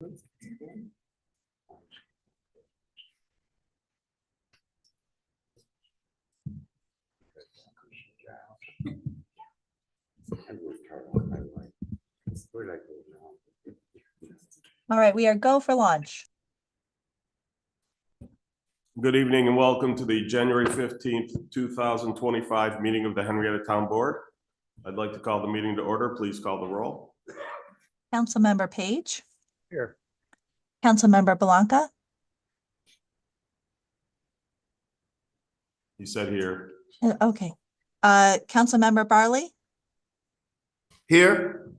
All right, we are go for launch. Good evening and welcome to the January 15th, 2025 meeting of the Henrietta Town Board. I'd like to call the meeting to order. Please call the roll. Councilmember Page. Here. Councilmember Blanca. He said here. Okay. Councilmember Barley. Here.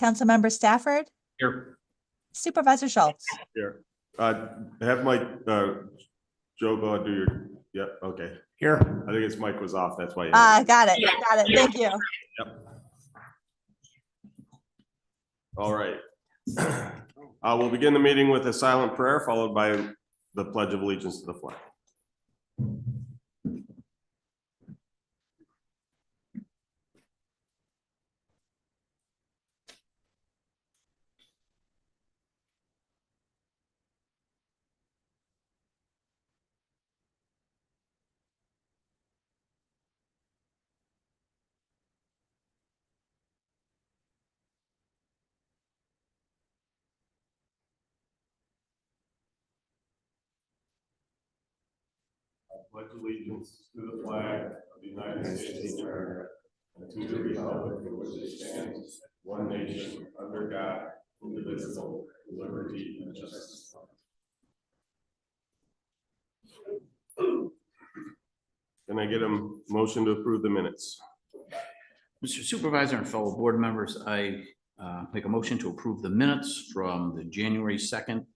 Councilmember Stafford. Here. Supervisor Schultz. Here. Have Mike, Joe go and do your, yeah, okay. Here. I think his mic was off. That's why. Got it. Got it. Thank you. Yep. All right. We'll begin the meeting with a silent prayer followed by the Pledge of Allegiance to the flag. Pledge allegiance to the flag of the United States of America and to the republic for which it stands, one nation, under God, indivisible, with liberty and justice. Can I get a motion to approve the minutes? Mr. Supervisor and fellow board members, I make a motion to approve the minutes from the January 2nd,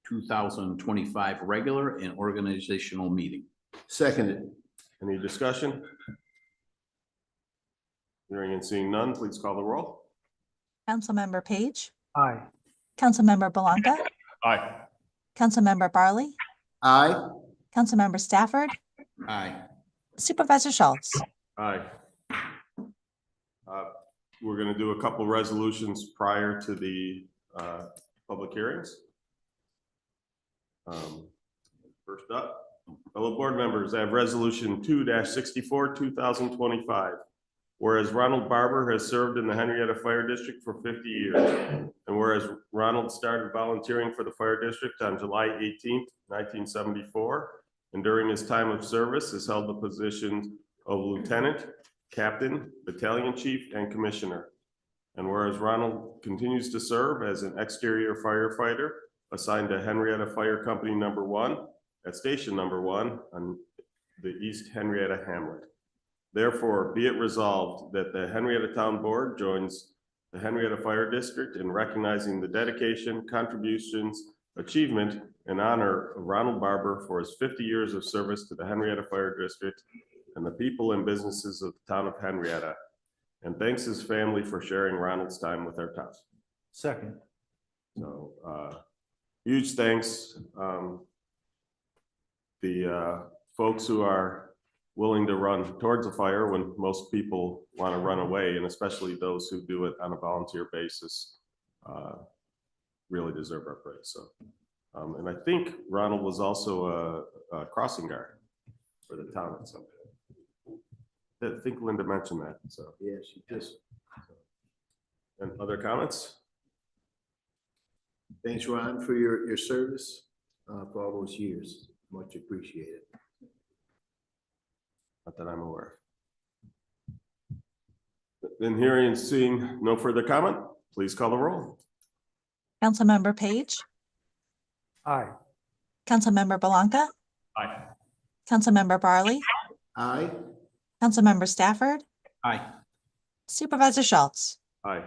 2025 regular and organizational meeting. Seconded. Any discussion? Hearing and seeing none, please call the roll. Councilmember Page. Aye. Councilmember Blanca. Aye. Councilmember Barley. Aye. Councilmember Stafford. Aye. Supervisor Schultz. Aye. We're going to do a couple resolutions prior to the public hearings. First up, fellow board members, I have resolution 2-64, 2025. Whereas Ronald Barber has served in the Henrietta Fire District for 50 years. And whereas Ronald started volunteering for the fire district on July 18th, 1974. And during his time of service has held the positions of lieutenant, captain, battalion chief, and commissioner. And whereas Ronald continues to serve as an exterior firefighter assigned to Henrietta Fire Company No. 1 at station No. 1 on the East Henrietta Hamlet. Therefore, be it resolved that the Henrietta Town Board joins the Henrietta Fire District in recognizing the dedication, contributions, achievement, and honor of Ronald Barber for his 50 years of service to the Henrietta Fire District and the people and businesses of the town of Henrietta. And thanks his family for sharing Ronald's time with our town. Second. So, huge thanks. The folks who are willing to run towards a fire when most people want to run away, and especially those who do it on a volunteer basis, really deserve our praise. So, and I think Ronald was also a crossing guard for the town at some point. I think Linda mentioned that. So Yes, she does. And other comments? Thanks, Ron, for your service for all those years. Much appreciated. Not that I'm aware of. Then hearing and seeing no further comment, please call the roll. Councilmember Page. Aye. Councilmember Blanca. Aye. Councilmember Barley. Aye. Councilmember Stafford. Aye. Supervisor Schultz. Aye.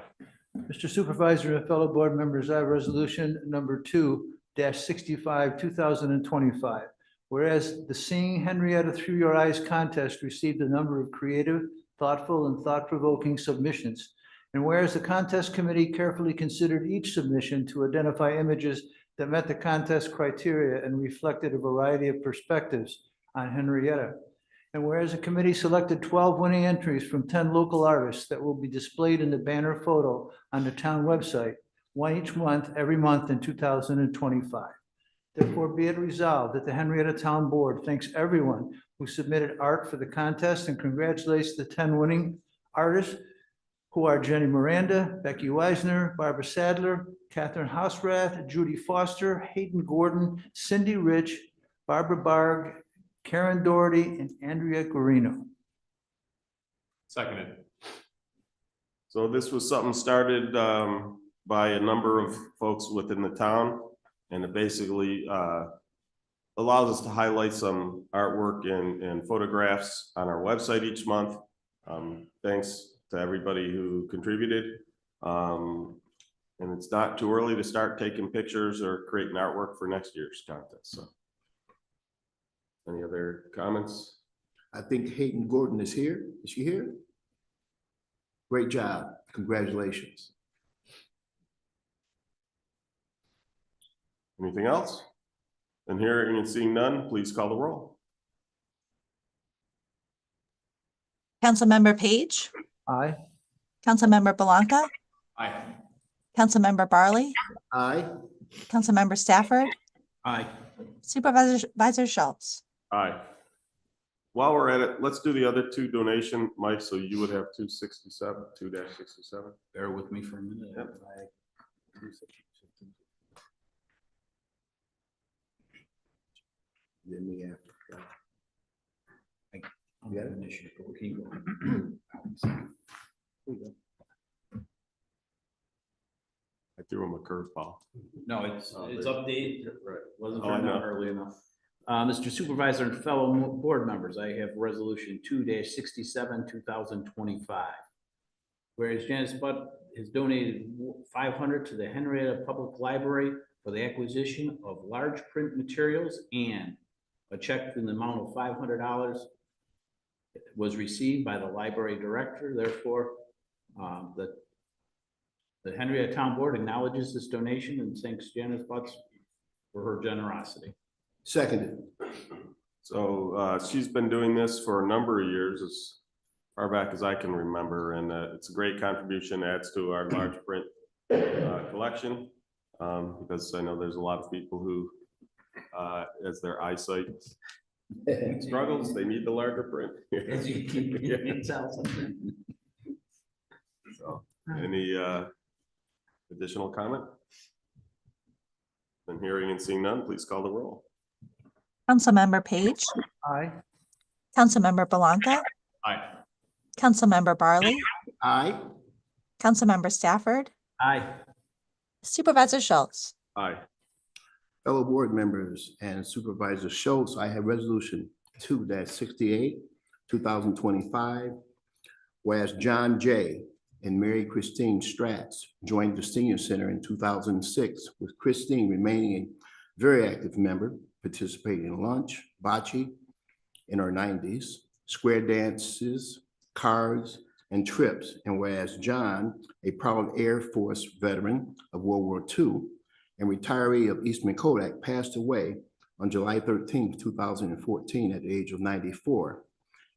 Mr. Supervisor and fellow board members, I have resolution number 2-65, 2025. Whereas the Seeing Henrietta Through Your Eyes contest received a number of creative, thoughtful, and thought-provoking submissions. And whereas the contest committee carefully considered each submission to identify images that met the contest criteria and reflected a variety of perspectives on Henrietta. And whereas the committee selected 12 winning entries from 10 local artists that will be displayed in the banner photo on the town website, one each month, every month in 2025. Therefore, be it resolved that the Henrietta Town Board thanks everyone who submitted art for the contest and congratulates the 10 winning artists who are Jenny Miranda, Becky Weisner, Barbara Sadler, Catherine Houserath, Judy Foster, Hayden Gordon, Cindy Rich, Barbara Barg, Karen Doherty, and Andrea Guarino. Seconded. So this was something started by a number of folks within the town. And it basically allows us to highlight some artwork and photographs on our website each month. Thanks to everybody who contributed. And it's not too early to start taking pictures or creating artwork for next year's contest. So, any other comments? I think Hayden Gordon is here. Is she here? Great job. Congratulations. Anything else? And hearing and seeing none, please call the roll. Councilmember Page, Aye. Councilmember Blanca, Aye. Councilmember Barley, Aye. Councilmember Stafford, Aye. Supervisor Schultz. Aye. While we're at it, let's do the other two donation, Mike, so you would have 267, 2-67. Bear with me for a minute. Yep. Then we have. I'm gonna initiate, but we'll keep going. I threw him a curveball. No, it's Oh, updated. Right. Wasn't Oh, I turned on know. early enough. Mr. Supervisor and fellow board members, I have resolution 2-67, 2025. Whereas Janice Butt has donated $500 to the Henrietta Public Library for the acquisition of large print materials, and a check in the amount of $500 was received by the library director. Therefore, the Henrietta Town Board acknowledges this donation and thanks Janice Butts for her generosity. Seconded. So she's been doing this for a number of years, as far back as I can remember, and it's a great contribution, adds to our large print collection. Because I know there's a lot of people who, as their eyesight struggles, they need the larger print. As you can tell something. So, any additional comment? And hearing and seeing none, please call the roll. Councilmember Page, Aye. Councilmember Blanca, Aye. Councilmember Barley, Aye. Councilmember Stafford, Aye. Supervisor Schultz. Aye. Fellow board members and Supervisor Schultz, I have resolution 2-68, 2025. Whereas John J. and Mary Christine Stratz joined the senior center in 2006, with Christine remaining a very active member, participating in lunch, bocce in her 90s, square dances, cards, and trips. And whereas John, a proud Air Force veteran of World War II and retiree of Eastman Kodak, passed away on July 13, 2014 at the age of 94.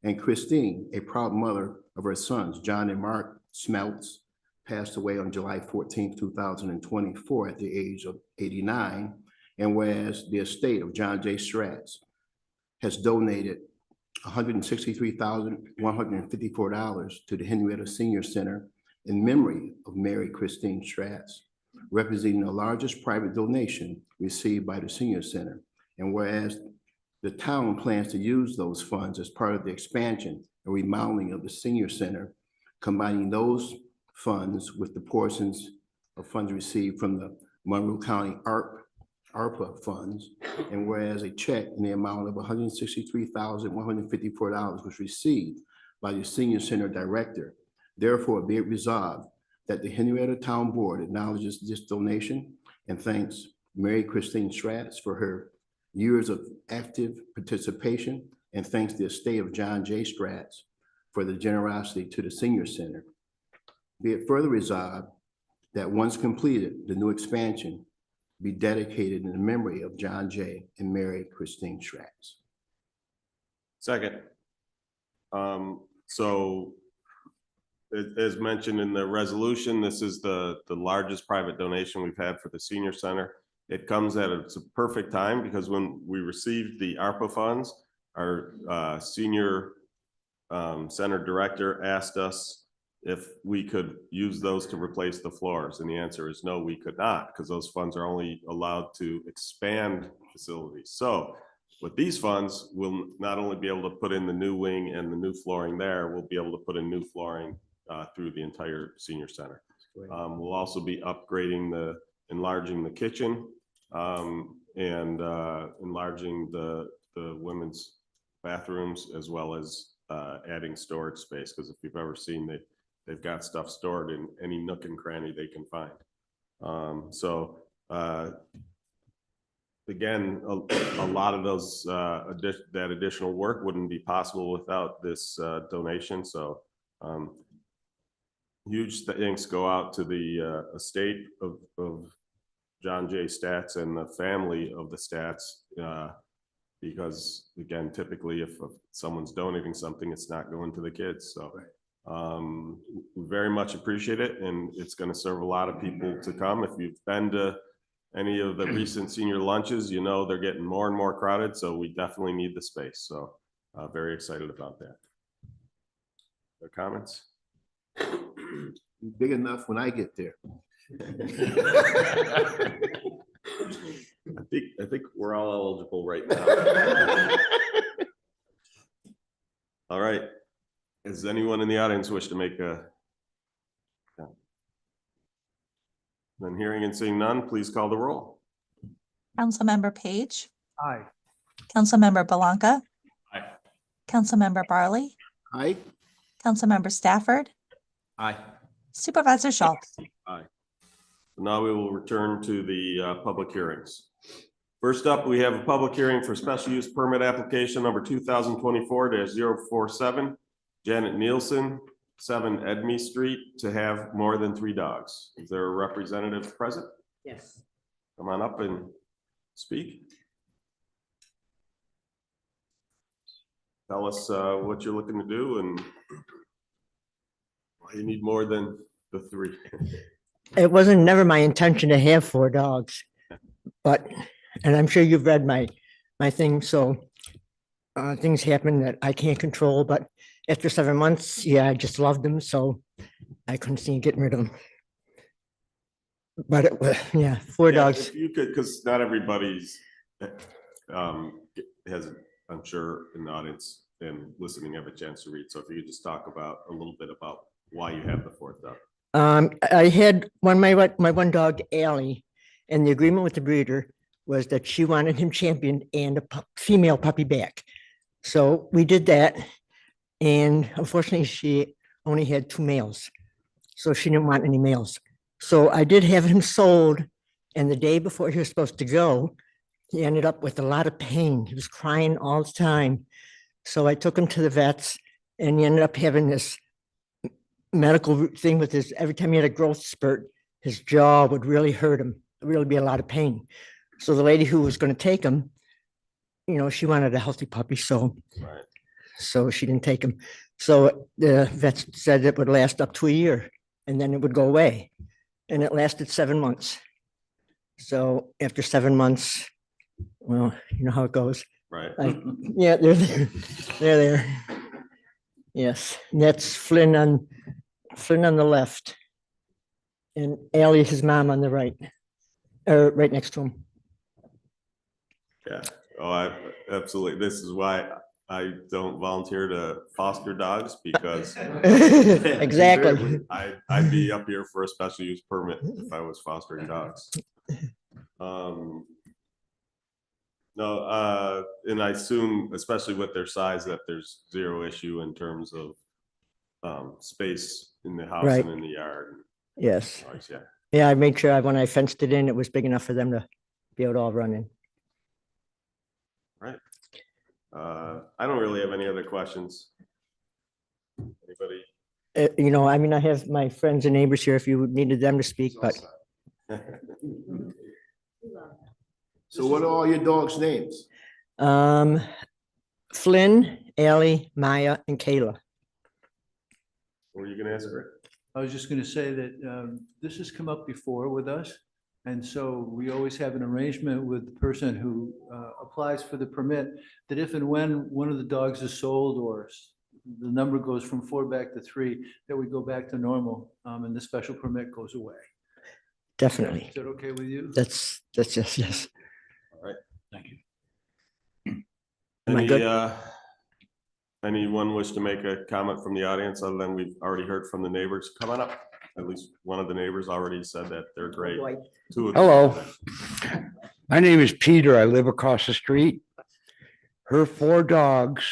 And Christine, a proud mother of her sons, John and Mark Smeltz, passed away on July 14, 2024 at the age of 89. And whereas the estate of John J. Stratz has donated $163,154 to the Henrietta Senior Center in memory of Mary Christine Stratz, representing the largest private donation received by the Senior Center. And whereas the town plans to use those funds as part of the expansion and remodeling of the Senior Center, combining those funds with the portions of funds received from the Monroe County ARPA funds, and whereas a check in the amount of $163,154 was received by the Senior Center Director, therefore be it resolved that the Henrietta Town Board acknowledges this donation and thanks Mary Christine Stratz for her years of active participation, and thanks the estate of John J. Stratz for the generosity to the Senior Center. Be it further resolved that once completed, the new expansion be dedicated in the memory of John J. and Mary Christine Stratz. Second. So as mentioned in the resolution, this is the largest private donation we've had for the senior center. It comes at a perfect time because when we received the ARPA funds, our senior center director asked us if we could use those to replace the floors. And the answer is no, we could not, because those funds are only allowed to expand facilities. So with these funds, we'll not only be able to put in the new wing and the new flooring there, we'll be able to put in new flooring through the entire senior center. We'll also be upgrading enlarging the kitchen and enlarging the women's bathrooms, as well as adding storage space, because if you've ever seen, they've got stuff stored in any nook and cranny they can find. Again, a lot of those that additional work wouldn't be possible without this donation. So huge thanks go out to the estate of John J. Stats and the family of the Stats, because again, typically if someone's donating something, it's not going to the kids. So we very much appreciate it, and it's going to serve a lot of people to come. If you've been to any of the recent senior lunches, you know they're getting more and more crowded, so we definitely need the space. So very excited about that. Other comments? Big enough when I get there. I think we're all eligible right now. All right. Does anyone in the audience wish to make a? Then hearing and seeing none, please call the roll. Councilmember Page, Aye. Councilmember Belanca. Aye. Councilmember Barley, Aye. Councilmember Stafford, Aye. Supervisor Schultz. Now we will return to the public hearings. First up, we have a public hearing for special use permit application number 2024-047, Janet Nielsen, 7 Edme Street, to have more than 3 dogs. Is there a representative present? Yes. Come on up and speak. Tell us what you're looking to do and why you need more than the 3. It wasn't never my intention to have 4 dogs, but, and I'm sure you've read my thing, so things happen that I can't control, but after 7 months, yeah, I just loved them, so I couldn't see getting rid of them. But it was, yeah, 4 dogs. If you could, because not everybody's has, I'm sure, in the audience and listening have a chance to read. So if you could just talk about a little bit about why you have the 4th dog. I had my one dog, Allie, and the agreement with the breeder was that she wanted him championed and a female puppy back. So we did that. And unfortunately, she only had 2 males. So she didn't want any males. So I did have him sold. And the day before he was supposed to go, he ended up with a lot of pain. He was crying all the time. So I took him to the vets, and he ended up having this medical thing with his, every time he had a growth spurt, his jaw would really hurt him, really be a lot of pain. So the lady who was going to take him, you know, she wanted a healthy puppy. So Right. so she didn't take him. So the vets said it would last up to a year and then it would go away. And it lasted 7 months. So after 7 months, well, you know how it goes. Right. Yeah, they're there. They're there. Yes, and that's Flynn on the left. And Allie, his mom, on the right, or right next to him. Yeah. Oh, absolutely. This is why I don't volunteer to foster dogs, because Exactly. I'd be up here for a special use permit if I was fostering dogs. No, and I assume, especially with their size, that there's 0 issue in terms of space in the house Right. and in the yard. Yes. Noise, yeah. Yeah, I made sure when I fenced it in, it was big enough for them to be able to all run in. Right. I don't really have any other questions. Anybody? You know, I mean, I have my friends and neighbors here if you needed them to speak, but So what are all your dogs' names? Flynn, Allie, Maya, and Kayla. What were you gonna ask, Rick? I was just going to say that this has come up before with us. And so we always have an arrangement with the person who applies for the permit that if and when one of the dogs is sold or the number goes from 4 back to 3, that we go back to normal and the special permit goes away. Definitely. Is that okay with you? That's just, yes. Thank you. Am I Any, good? anyone wish to make a comment from the audience other than we've already heard from the neighbors? Come on up. At least one of the neighbors already said that they're great. Two of them. Hello, my name is Peter. I live across the street. Her 4 dogs,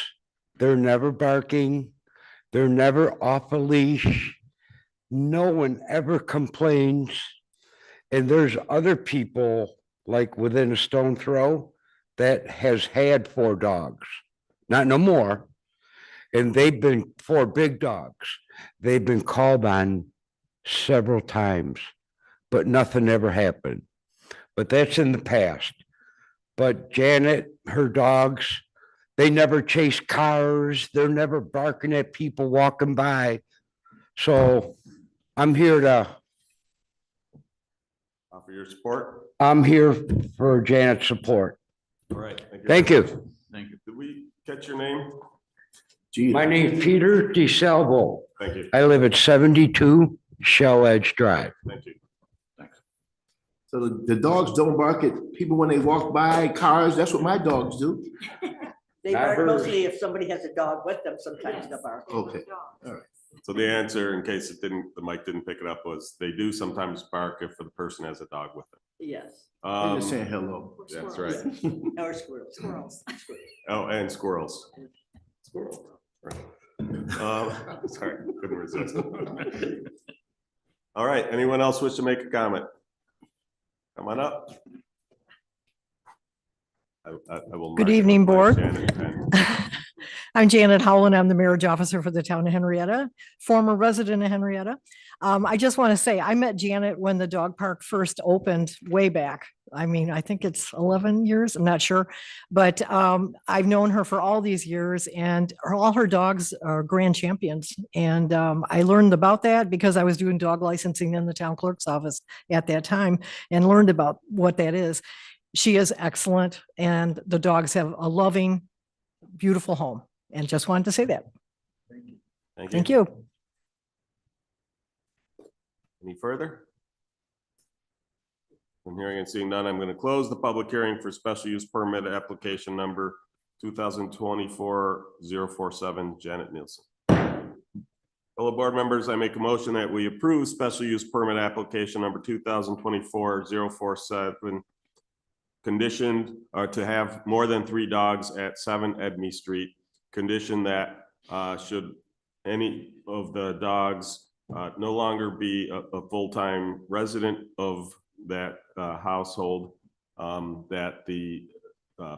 they're never barking. They're never off a leash. No one ever complains. And there's other people like within a stone throw that has had 4 dogs, not no more. And they've been 4 big dogs. They've been called on several times, but nothing ever happened. But that's in the past. But Janet, her dogs, they never chase cars. They're never barking at people walking by. So I'm here Offer your support. I'm here for Janet's support. All right. Thank very much. you. Thank you. Did we catch your name? Gee, My name's Peter DeSalvo. Thank you. I live at 72 Shell Edge Drive. Thank you. so the dogs don't bark at people when they walk by, cars. That's what my dogs do. They Not bark hers. mostly if somebody has a dog with them, sometimes they'll bark. Okay. So the answer, in case the mic didn't pick it up, was they do sometimes bark if the person has a dog with them. Yes, I'm just saying hello. That's right. or squirrels. Squirrels. Oh, and squirrels. Squirrels. Right. Sorry, couldn't resist. All right, anyone else wish to make a comment? Come on up. I will. Good mark it evening, with my Board. Shannon pen. I'm Janet Howland. I'm the marriage officer for the town of Henrietta, former resident of Henrietta. I just want to say, I met Janet when the dog park first opened way back. I mean, I think it's 11 years, I'm not sure. But I've known her for all these years and all her dogs are grand champions. And I learned about that because I was doing dog licensing in the town clerk's office at that time and learned about what that is. She is excellent and the dogs have a loving, beautiful home. And just wanted to say that. Thank you. Any further? I'm hearing and seeing none. I'm going to close the public hearing for special use permit application number 2024-047, Janet Nielsen. Fellow board members, I make a motion that we approve special use permit application number 2024-047, conditioned to have more than 3 dogs at 7 Edme Street. Condition that should any of the dogs no longer be a full-time resident of that household, that the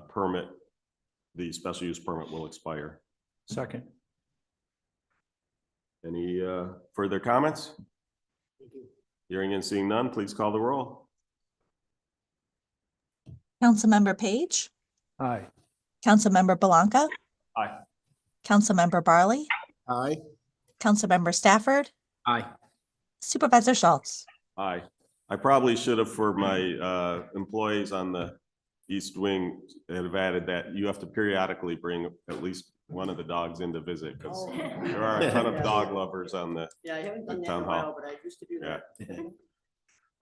permit, the special use permit will expire. Second. Any further comments? Hearing and seeing none, please call the roll. Councilmember Page, Aye. Councilmember Belanca. Aye. Councilmember Barley, Aye. Councilmember Stafford, Aye. Supervisor Schultz. Aye. I probably should have, for my employees on the East Wing, have added that you have to periodically bring at least one of the dogs in to visit, because there are a ton of dog lovers on the, Yeah, I haven't done that in Town a hall. while, but I used to do that.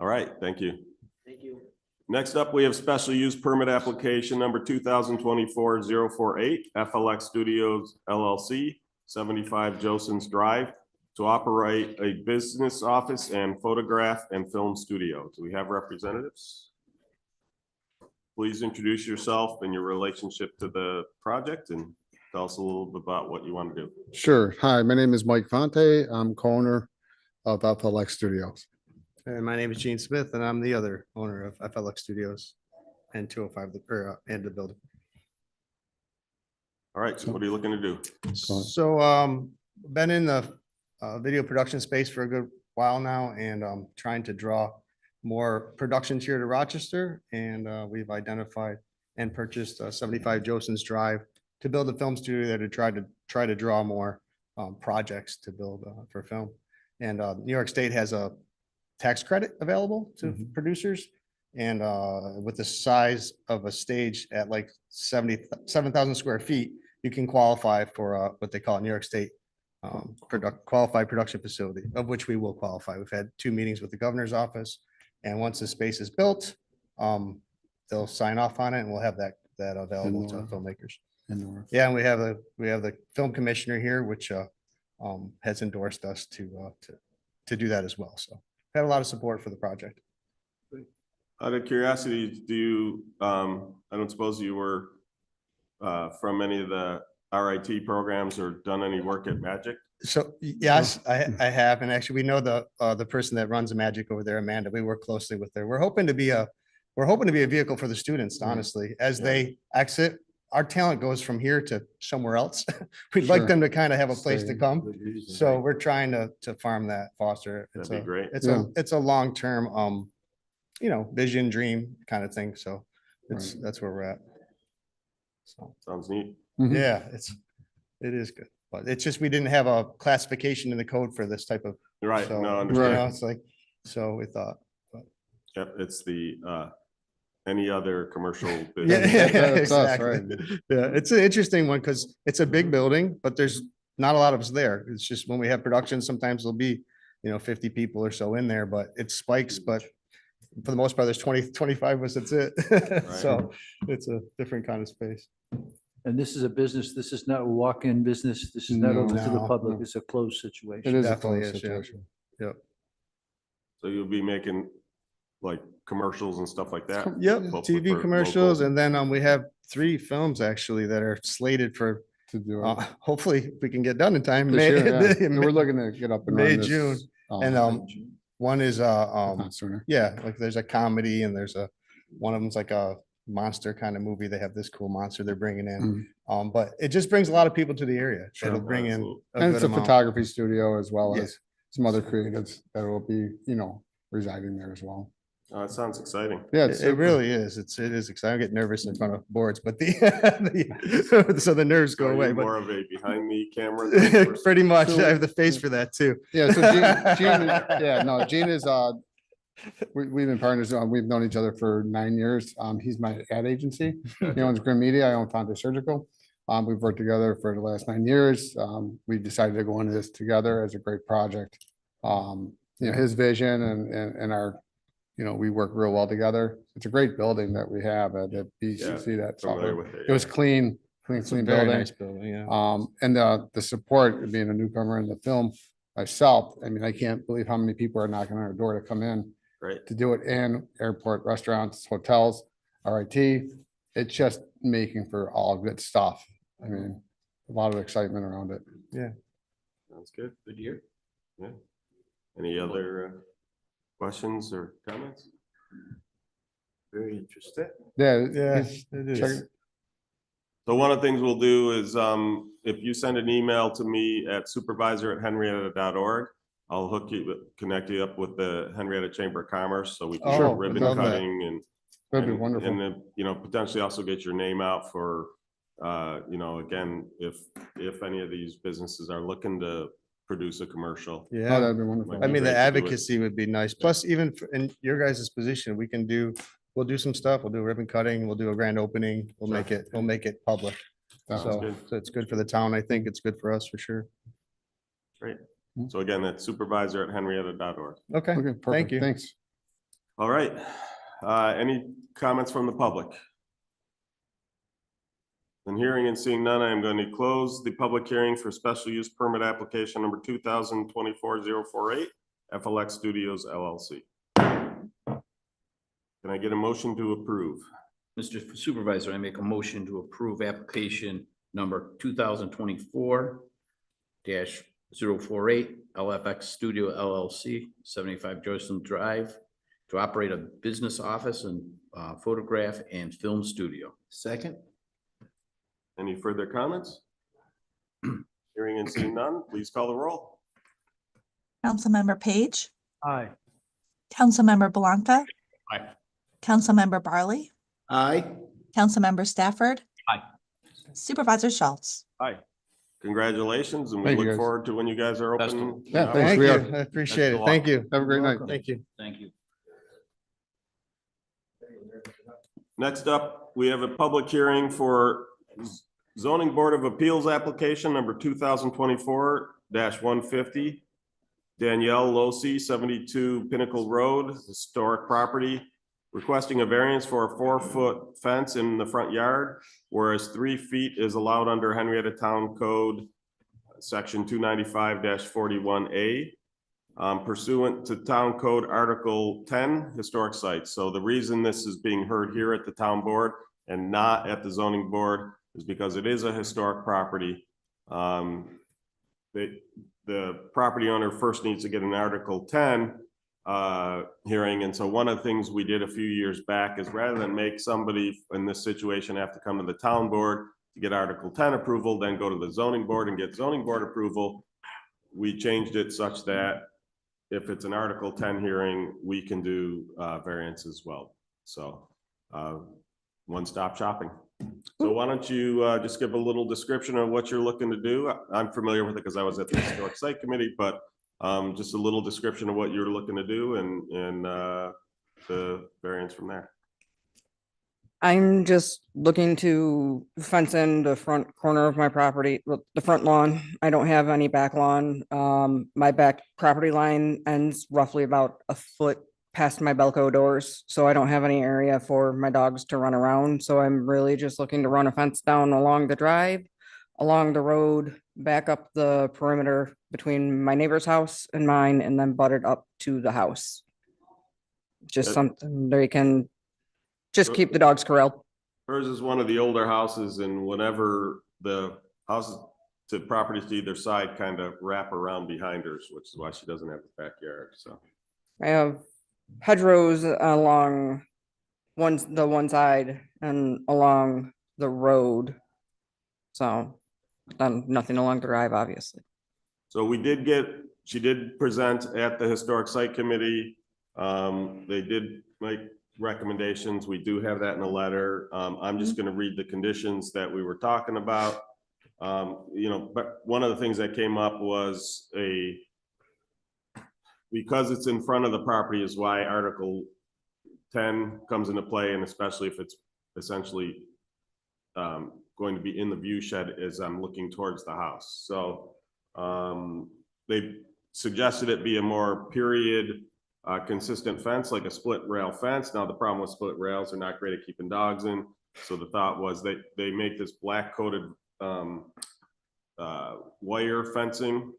all right, thank you. Thank you. Next up, we have special use permit application number 2024-048, FLX Studios LLC, 75 Joseph's Drive, to operate a business office and photograph and film studio. Do we have representatives? Please introduce yourself and your relationship to the project and tell us a little bit about what you want to do. Sure. Hi, my name is Mike Fonte. I'm co-owner of FLX Studios. And my name is Gene Smith, and I'm the other owner of FLX Studios and 205 and the building. All right, so what are you looking to do? So been in the video production space for a good while now, and trying to draw more productions here to Rochester. And we've identified and purchased 75 Joseph's Drive to build a film studio that to try to draw more projects to build for film. And New York State has a tax credit available to producers. And with the size of a stage at like 77,000 square feet, you can qualify for what they call New York State qualified production facility, of which we will qualify. We've had 2 meetings with the governor's office. And once the space is built, they'll sign off on it and we'll have that available to filmmakers. Yeah, and we have the film commissioner here, which has endorsed us to do that as well. So had a lot of support for the project. Out of curiosity, do you, I don't suppose you were from any of the RIT programs or done any work at Magic? So yes, I have, and actually we know the person that runs the Magic over there, Amanda. We work closely with her. We're hoping to be a vehicle for the students, honestly, as they exit. Our talent goes from here to somewhere else. We'd like them to kind of have a place to come. So we're trying to farm that, foster. That'd be great. It's a long-term, vision, dream kind of thing. So that's where we're at. So Sounds neat. yeah, it is good, but it's just we didn't have a classification in the code for this type of. Right, So, no, I you understand. know, it's like, so we thought. Yep, it's the any other commercial Yeah, business. That's us, exactly. right. Yeah, it's an interesting one because it's a big building, but there's not a lot of us there. It's just when we have production, sometimes there'll be, 50 people or so in there, but it spikes, but for the most part, there's 20, 25 of us, that's it. So it's a different kind of space. And this is a business, this is not a walk-in business. This is not open to the No, public. no. It's a closed It situation. is a Definitely closed is, yeah. situation. Yep. So you'll be making like commercials and stuff like that? Yep, Hopefully TV for commercials, local. and then we have 3 films actually that are slated for, To do it. hopefully if we can get done in time. This year, yeah. May- And we're looking to get up and May, running this, June. And one is not sooner. yeah, like there's a comedy and there's one of them's like a monster kind of movie. They have this cool monster they're bringing in. But it just brings a lot of people to the area. Sure, It'll bring in absolutely. a And good it's a amount. photography studio as well Yeah. as some other creatives that will be, residing there as well. It sounds exciting. Yeah, It really is. It is exciting. I get nervous in front of boards, but so the nerves go Are you away, but more of a behind the camera type person? pretty much So- I have the face for that too. Yeah, so Gene is, we've been partners, we've known each other for 9 years. He's my ad agency. He owns Grim Media, I own Fonte Surgical. We've worked together for the last 9 years. We decided to go into this together as a great project. His vision and our, we work real well together. It's a great building that we have at BCC. That's Familiar with it. it was clean It's a building. very nice building, yeah. And the support, being a newcomer in the film myself, I mean, I can't believe how many people are knocking on our door to come in Right. to do it in airport, restaurants, hotels, RIT. It's just making for all good stuff. I mean, a lot of excitement around it. Sounds good. Good to hear. Yeah. Any other questions or comments? Very interested. Yeah. Yeah, he's- it check- is. So one of the things we'll do is, if you send an email to me at supervisor@henrietta.org, I'll connect you up with the Henrietta Chamber of Commerce, so we can Sure, do ribbon love that. cutting and. That'd be and- wonderful. And then, potentially also get your name out for, again, if any of these businesses are looking to produce a commercial. Oh, Yeah. that'd be wonderful. Might I be mean, great the to do it. advocacy would be nice. Plus, even in your guys' position, we'll do some stuff. We'll do ribbon cutting. We'll do a grand opening. We'll make it public. Sounds So good. so it's good for the town. I think it's good for us for sure. Great. So again, that's supervisor@henrietta.org. Okay, Okay, thank perfect. you. Thanks. All right. Any comments from the public? And hearing and seeing none, I am going to close the public hearing for special use permit application number 2024-048, FLX Studios LLC. Can I get a motion to approve? Mr. Supervisor, I make a motion to approve application number 2024-048 LFX Studio LLC, 75 Joyceland Drive, to operate a business office and photograph and film studio. Second? Any further comments? Hearing and seeing none, please call the roll. Councilmember Page, Aye. Councilmember Blanca. Aye. Councilmember Barley, Aye. Councilmember Stafford. Aye. Supervisor Schultz. Aye. congratulations, and we Thank you, look guys. forward to when you guys are Best of open. Yeah, thanks. Thank we you. are. I appreciate Best it. of Thank luck. you. Have a great night. welcome. Thank you. Thank you. Next up, we have a public hearing for zoning board of appeals application number 2024-150. Danielle Losi, 72 Pinnacle Road, historic property, requesting a variance for a 4-foot fence in the front yard, whereas 3 feet is allowed under Henrietta Town Code, section 295-41A. Pursuant to Town Code Article 10, historic sites. So the reason this is being heard here at the town board and not at the zoning board is because it is a historic property. The property owner first needs to get an Article 10 hearing. And so one of the things we did a few years back is rather than make somebody in this situation have to come to the town board to get Article 10 approval, then go to the zoning board and get zoning board approval, we changed it such that if it's an Article 10 hearing, we can do variance as well. So one-stop shopping. So why don't you just give a little description of what you're looking to do? I'm familiar with it because I was at the historic site committee, but just a little description of what you're looking to do and the variance from there. I'm just looking to fence in the front corner of my property, well, the front lawn. I don't have any back lawn. My back property line ends roughly about a foot past my Belco doors, so I don't have any area for my dogs to run around. So I'm really just looking to run a fence down along the drive, along the road, back up the perimeter between my neighbor's house and mine, and then butt it up to the house. Just something they can just keep the dogs corralled. Hers is one of the older houses, and whenever the houses to properties to either side kind of wrap around behind hers, which is why she doesn't have a backyard, so. I have hedgerows along the one side and along the road. So, nothing along the drive, obviously. So she did present at the historic site committee. They did make recommendations. We do have that in a letter. I'm just gonna read the conditions that we were talking about. But one of the things that came up was because it's in front of the property is why Article 10 comes into play, and especially if it's essentially going to be in the view shed as I'm looking towards the house. So they suggested it be a more period consistent fence, like a split rail fence. Now, the problem with split rails, they're not great at keeping dogs in. So the thought was they make this black coated wire fencing,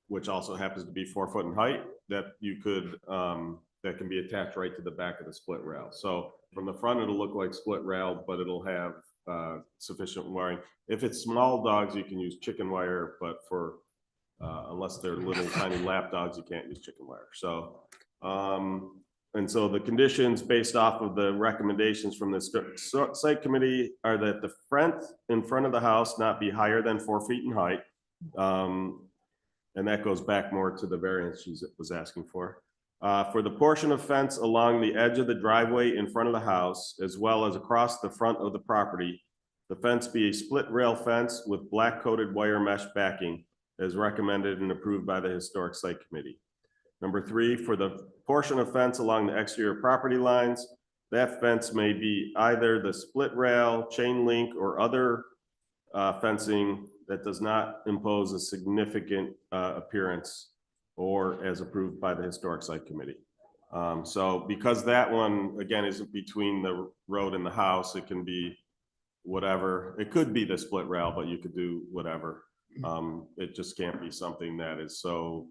which also happens to be 4 foot in height, that you could, that can be attached right to the back of the split rail. So from the front, it'll look like split rail, but it'll have sufficient wiring. If it's small dogs, you can use chicken wire, but for unless they're little tiny lap dogs, you can't use chicken wire. So, and so the conditions based off of the recommendations from the site committee are that the in front of the house not be higher than 4 feet in height. And that goes back more to the variance she was asking for. For the portion of fence along the edge of the driveway in front of the house, as well as across the front of the property, the fence be a split rail fence with black coated wire mesh backing, as recommended and approved by the historic site committee. Number 3, for the portion of fence along the exterior property lines, that fence may be either the split rail, chain link, or other fencing that does not impose a significant appearance, or as approved by the historic site committee. So because that one, again, isn't between the road and the house, it can be whatever. It could be the split rail, but you could do whatever. It just can't be something that is so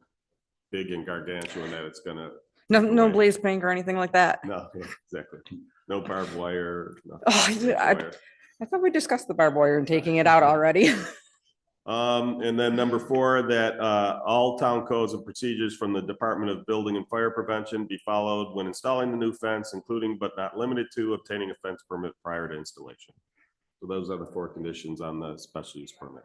big and gargantuan that it's gonna. No blaze pink or anything like that. No, exactly. No barbed wire. Oh, yeah, I thought we discussed the barbed wire and taking it out already. And then number 4, that all town codes and procedures from the Department of Building and Fire Prevention be followed when installing the new fence, including but not limited to obtaining a fence permit prior to installation. So those are the 4 conditions on the special use permit.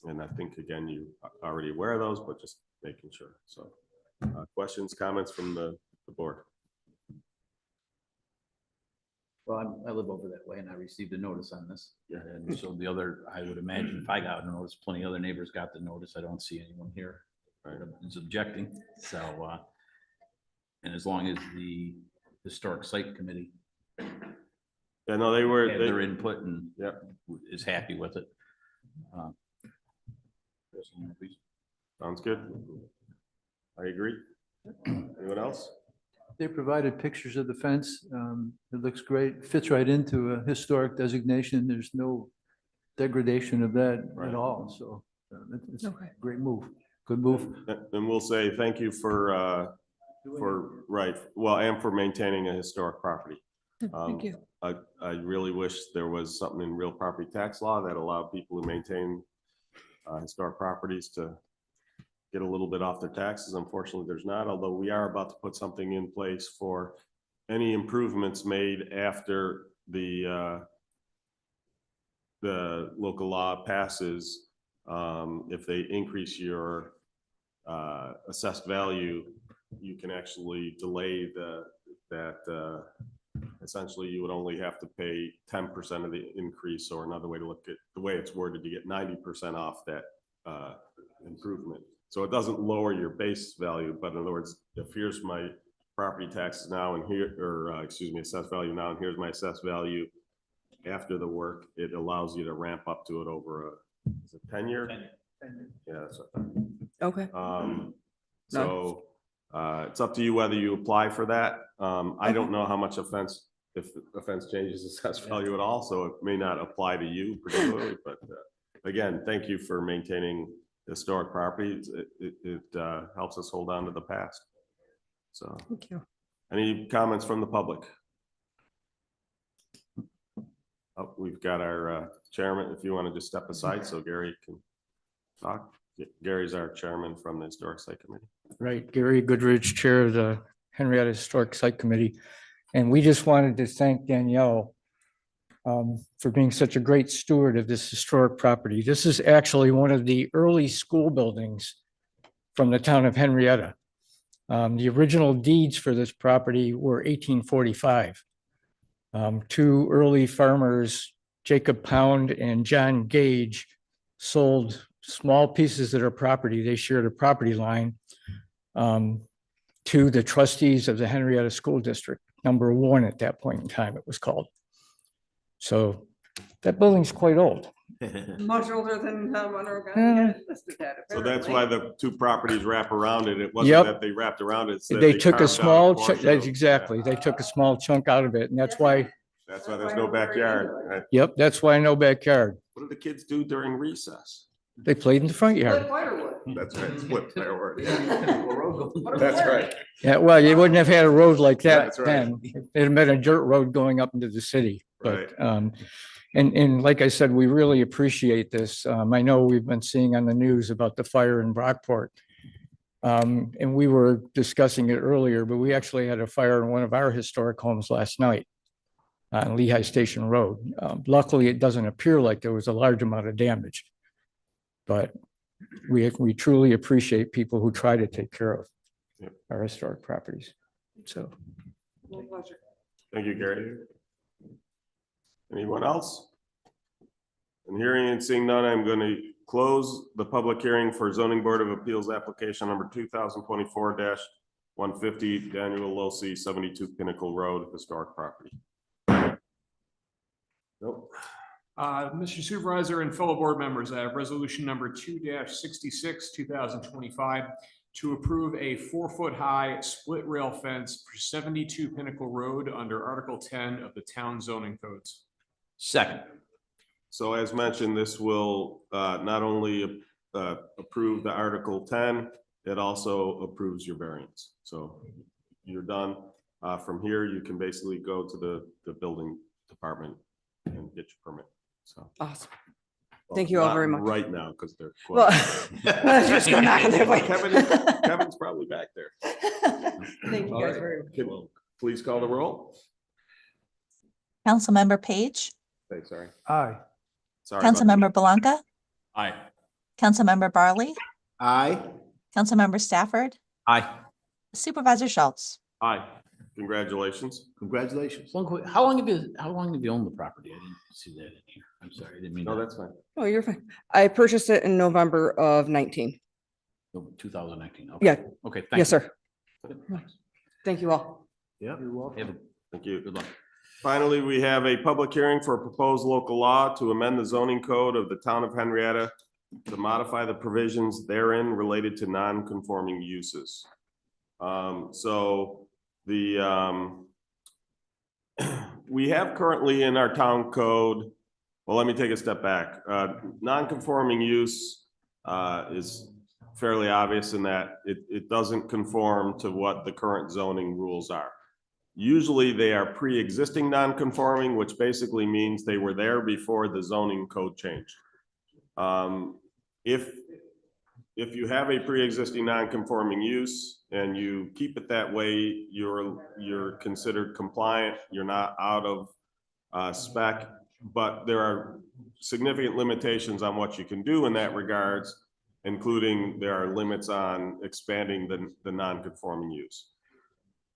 And I think, again, you are already aware of those, but just making sure. So questions, comments from the board? Well, I live over that way and I received a notice on this. And so the other, I would imagine if I got a notice, plenty of other neighbors got the notice. I don't see anyone here. Right, is objecting. So, and as long as the historic site committee Yeah, no, they were, had their input and Yep. is happy with it. Sounds good. I agree. Anyone else? They provided pictures of the fence. It looks great, fits right into a historic designation. There's no degradation of that Right. at all, so it's a Okay. great move, good move. Then we'll say thank you for, right, well, and for maintaining a historic property. Thank you. I really wish there was something in real property tax law that allowed people to maintain historic properties to get a little bit off their taxes. Unfortunately, there's not, although we are about to put something in place for any improvements made after the local law passes. If they increase your assessed value, you can actually delay that essentially you would only have to pay 10% of the increase, or another way to look at the way it's worded, you get 90% off that improvement. So it doesn't lower your base value, but in other words, if here's my property taxes now and here, or excuse me, assessed value now, and here's my assessed value after the work, it allows you to ramp up to it over is it 10-year? Yeah, that's what I thought. Okay. So it's up to you whether you apply for that. I don't know how much offense, if the offense changes assessed value at all, so it may not apply to you particularly, but again, thank you for maintaining historic properties. It helps us hold on to the past. So, Thank you. any comments from the public? Oh, we've got our chairman, if you want to just step aside so Gary can talk. Gary's our chairman from the Historic Site Committee. Right, Gary Goodrich, Chair of the Henrietta Historic Site Committee. And we just wanted to thank Danielle for being such a great steward of this historic property. This is actually one of the early school buildings from the town of Henrietta. The original deeds for this property were 1845. Two early farmers, Jacob Pound and John Gage, sold small pieces of their property. They shared a property line to the trustees of the Henrietta School District, number 1 at that point in time, it was called. So that building's quite old. Much older than Monroe Yeah. County listed that. So that's why the two properties wrap around it. It Yep. wasn't that they wrapped around it. it's that They took a carved out small, portion chunk. of- Exactly, they took a small chunk out of it, and that's why, That's why there's no backyard. Right? yep, that's why no backyard. What do the kids do during recess? They played in the front yard. That's right, split fireworks. That's That's right. Yeah, well, you wouldn't have had a road like that That's right. then. It'd have been a dirt road going up into the city. But, and like I said, we really appreciate this. I know we've been seeing on the news about the fire in Brockport. And we were discussing it earlier, but we actually had a fire in one of our historic homes last night on Lehigh Station Road. Luckily, it doesn't appear like there was a large amount of damage. But we truly appreciate people who try to take care of Yep. our historic properties. So. Thank you, Gary. Anyone else? And hearing and seeing none, I'm going to close the public hearing for zoning board of appeals application number 2024-150, Daniel Losi, 72 Pinnacle Road, historic property. Nope. Mr. Supervisor and fellow board members, I have resolution number 2-66, 2025, to approve a 4-foot-high split rail fence for 72 Pinnacle Road under Article 10 of the Town Zoning Codes. Second. So as mentioned, this will not only approve the Article 10, it also approves your variance. So you're done. From here, you can basically go to the building department and get your permit. So. Awesome. Thank you all not very much. Right now, because they're. Well, closed. let's just go knock on their way. Kevin's probably back there. Thank you All guys right. very much. Can- Please call the roll. Councilmember Page, Hey, sorry. Aye. Sorry. about that. Councilmember Blanca, Aye. Councilmember Barley, Aye. Councilmember Stafford, Aye. Supervisor Schultz. Aye. Congratulations. Congratulations. How long have you owned the property? I didn't see that in here. I'm sorry, I didn't mean. No, that's fine. Oh, you're fine. I purchased it in November of 19. 2019. Okay. Yeah. Okay. thank Yes, you. sir. Thank you all. Yeah. You're welcome. Have a- Thank you. Good luck. Finally, we have a public hearing for a proposed local law to amend the zoning code of the town of Henrietta to modify the provisions therein related to non-conforming uses. We have currently in our town code, well, let me take a step back. Non-conforming use is fairly obvious in that it doesn't conform to what the current zoning rules are. Usually they are pre-existing non-conforming, which basically means they were there before the zoning code changed. If you have a pre-existing non-conforming use and you keep it that way, you're considered compliant. You're not out of spec, but there are significant limitations on what you can do in that regards, including there are limits on expanding the non-conforming use.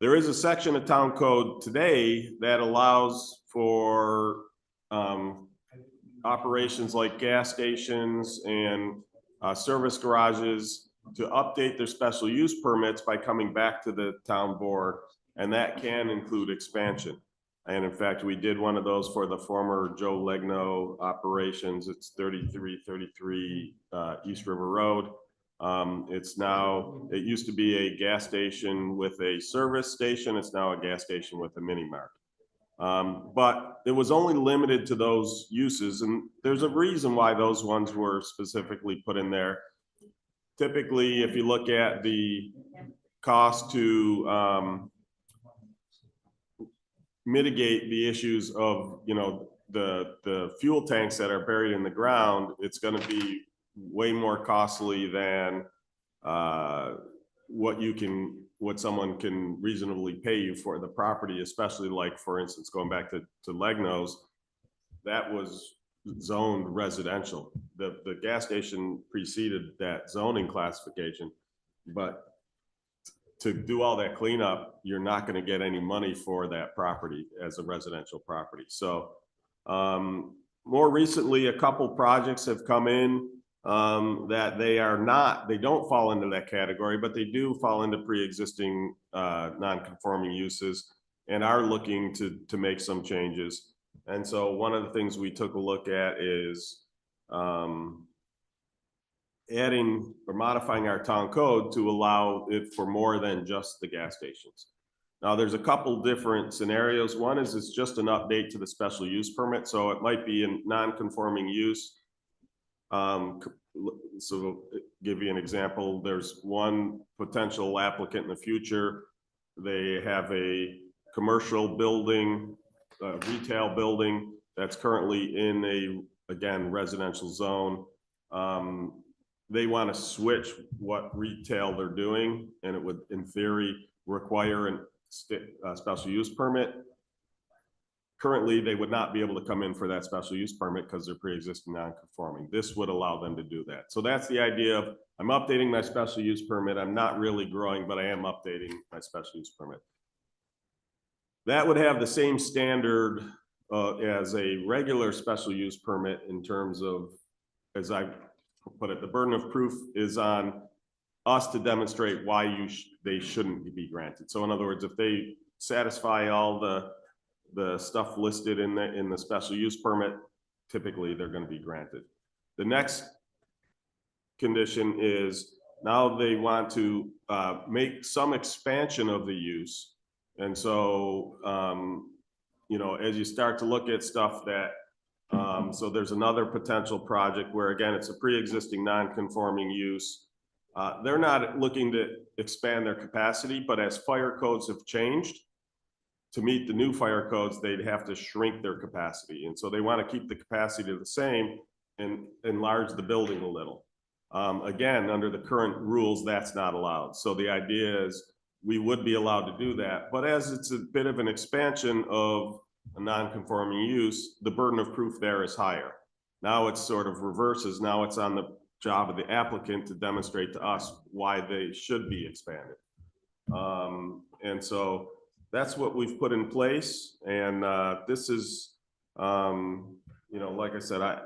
There is a section of town code today that allows for operations like gas stations and service garages to update their special use permits by coming back to the town board, and that can include expansion. And in fact, we did one of those for the former Joe Legno operations. It's 3333 East River Road. It used to be a gas station with a service station. It's now a gas station with a mini mart. But it was only limited to those uses, and there's a reason why those ones were specifically put in there. Typically, if you look at the cost to mitigate the issues of, the fuel tanks that are buried in the ground, it's going to be way more costly than what someone can reasonably pay you for the property, especially like, for instance, going back to Legno's, that was zoned residential. The gas station preceded that zoning classification, but to do all that cleanup, you're not going to get any money for that property as a residential property. So more recently, a couple projects have come in that they don't fall into that category, but they do fall into pre-existing non-conforming uses and are looking to make some changes. And so one of the things we took a look at is adding or modifying our town code to allow it for more than just the gas stations. Now, there's a couple different scenarios. One is it's just an update to the special use permit. So it might be a non-conforming use. So give you an example, there's one potential applicant in the future. They have a commercial building, retail building that's currently in again, residential zone. They want to switch what retail they're doing, and it would, in theory, require a special use permit. Currently, they would not be able to come in for that special use permit because they're pre-existing non-conforming. This would allow them to do that. So that's the idea of, I'm updating my special use permit. I'm not really growing, but I am updating my special use permit. That would have the same standard as a regular special use permit in terms of, as I put it, the burden of proof is on us to demonstrate why they shouldn't be granted. So in other words, if they satisfy all the stuff listed in the special use permit, typically they're going to be granted. The next condition is now they want to make some expansion of the use. And so, as you start to look at stuff that, so there's another potential project where, again, it's a pre-existing non-conforming use. They're not looking to expand their capacity, but as fire codes have changed, to meet the new fire codes, they'd have to shrink their capacity. And so they want to keep the capacity the same and enlarge the building a little. Again, under the current rules, that's not allowed. So the idea is we would be allowed to do that. But as it's a bit of an expansion of a non-conforming use, the burden of proof there is higher. Now it's sort of reverses. Now it's on the job of the applicant to demonstrate to us why they should be expanded. And so that's what we've put in place. And this is, like I said,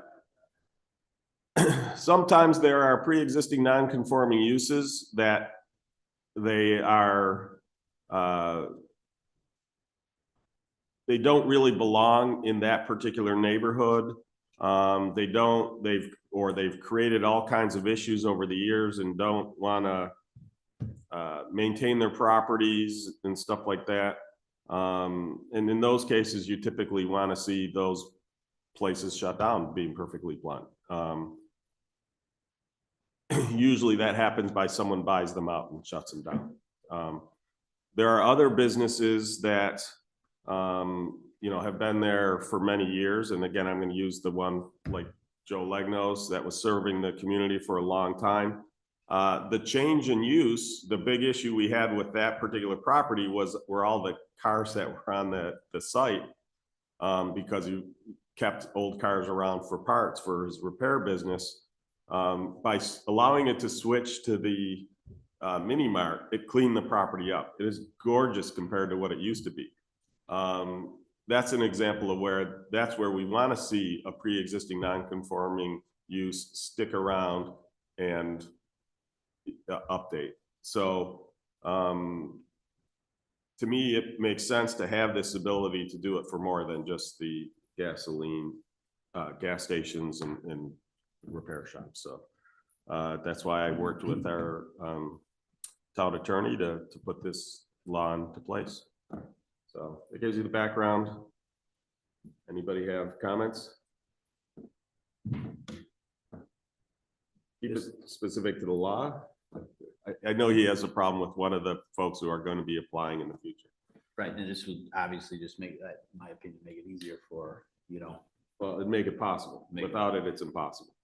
sometimes there are pre-existing non-conforming uses that they are, they don't really belong in that particular neighborhood. They've created all kinds of issues over the years and don't want to maintain their properties and stuff like that. And in those cases, you typically want to see those places shut down, being perfectly blunt. Usually that happens by someone buys them out and shuts them down. There are other businesses that, have been there for many years. And again, I'm going to use the one like Joe Legnos that was serving the community for a long time. The change in use, the big issue we had with that particular property were all the cars that were on the site, because he kept old cars around for parts for his repair business. By allowing it to switch to the mini mart, it cleaned the property up. It is gorgeous compared to what it used to be. That's an example of that's where we want to see a pre-existing non-conforming use stick around and update. So to me, it makes sense to have this ability to do it for more than just the gasoline, gas stations and repair shops. So that's why I worked with our town attorney to put this law into place. So it gives you the background. Anybody have comments? Keep it specific to the law. I know he has a problem with one of the folks who are going to be applying in the future. Right, and this would obviously just make that, in my opinion, make it easier for, Well, it'd make it possible. Without it, it's impossible.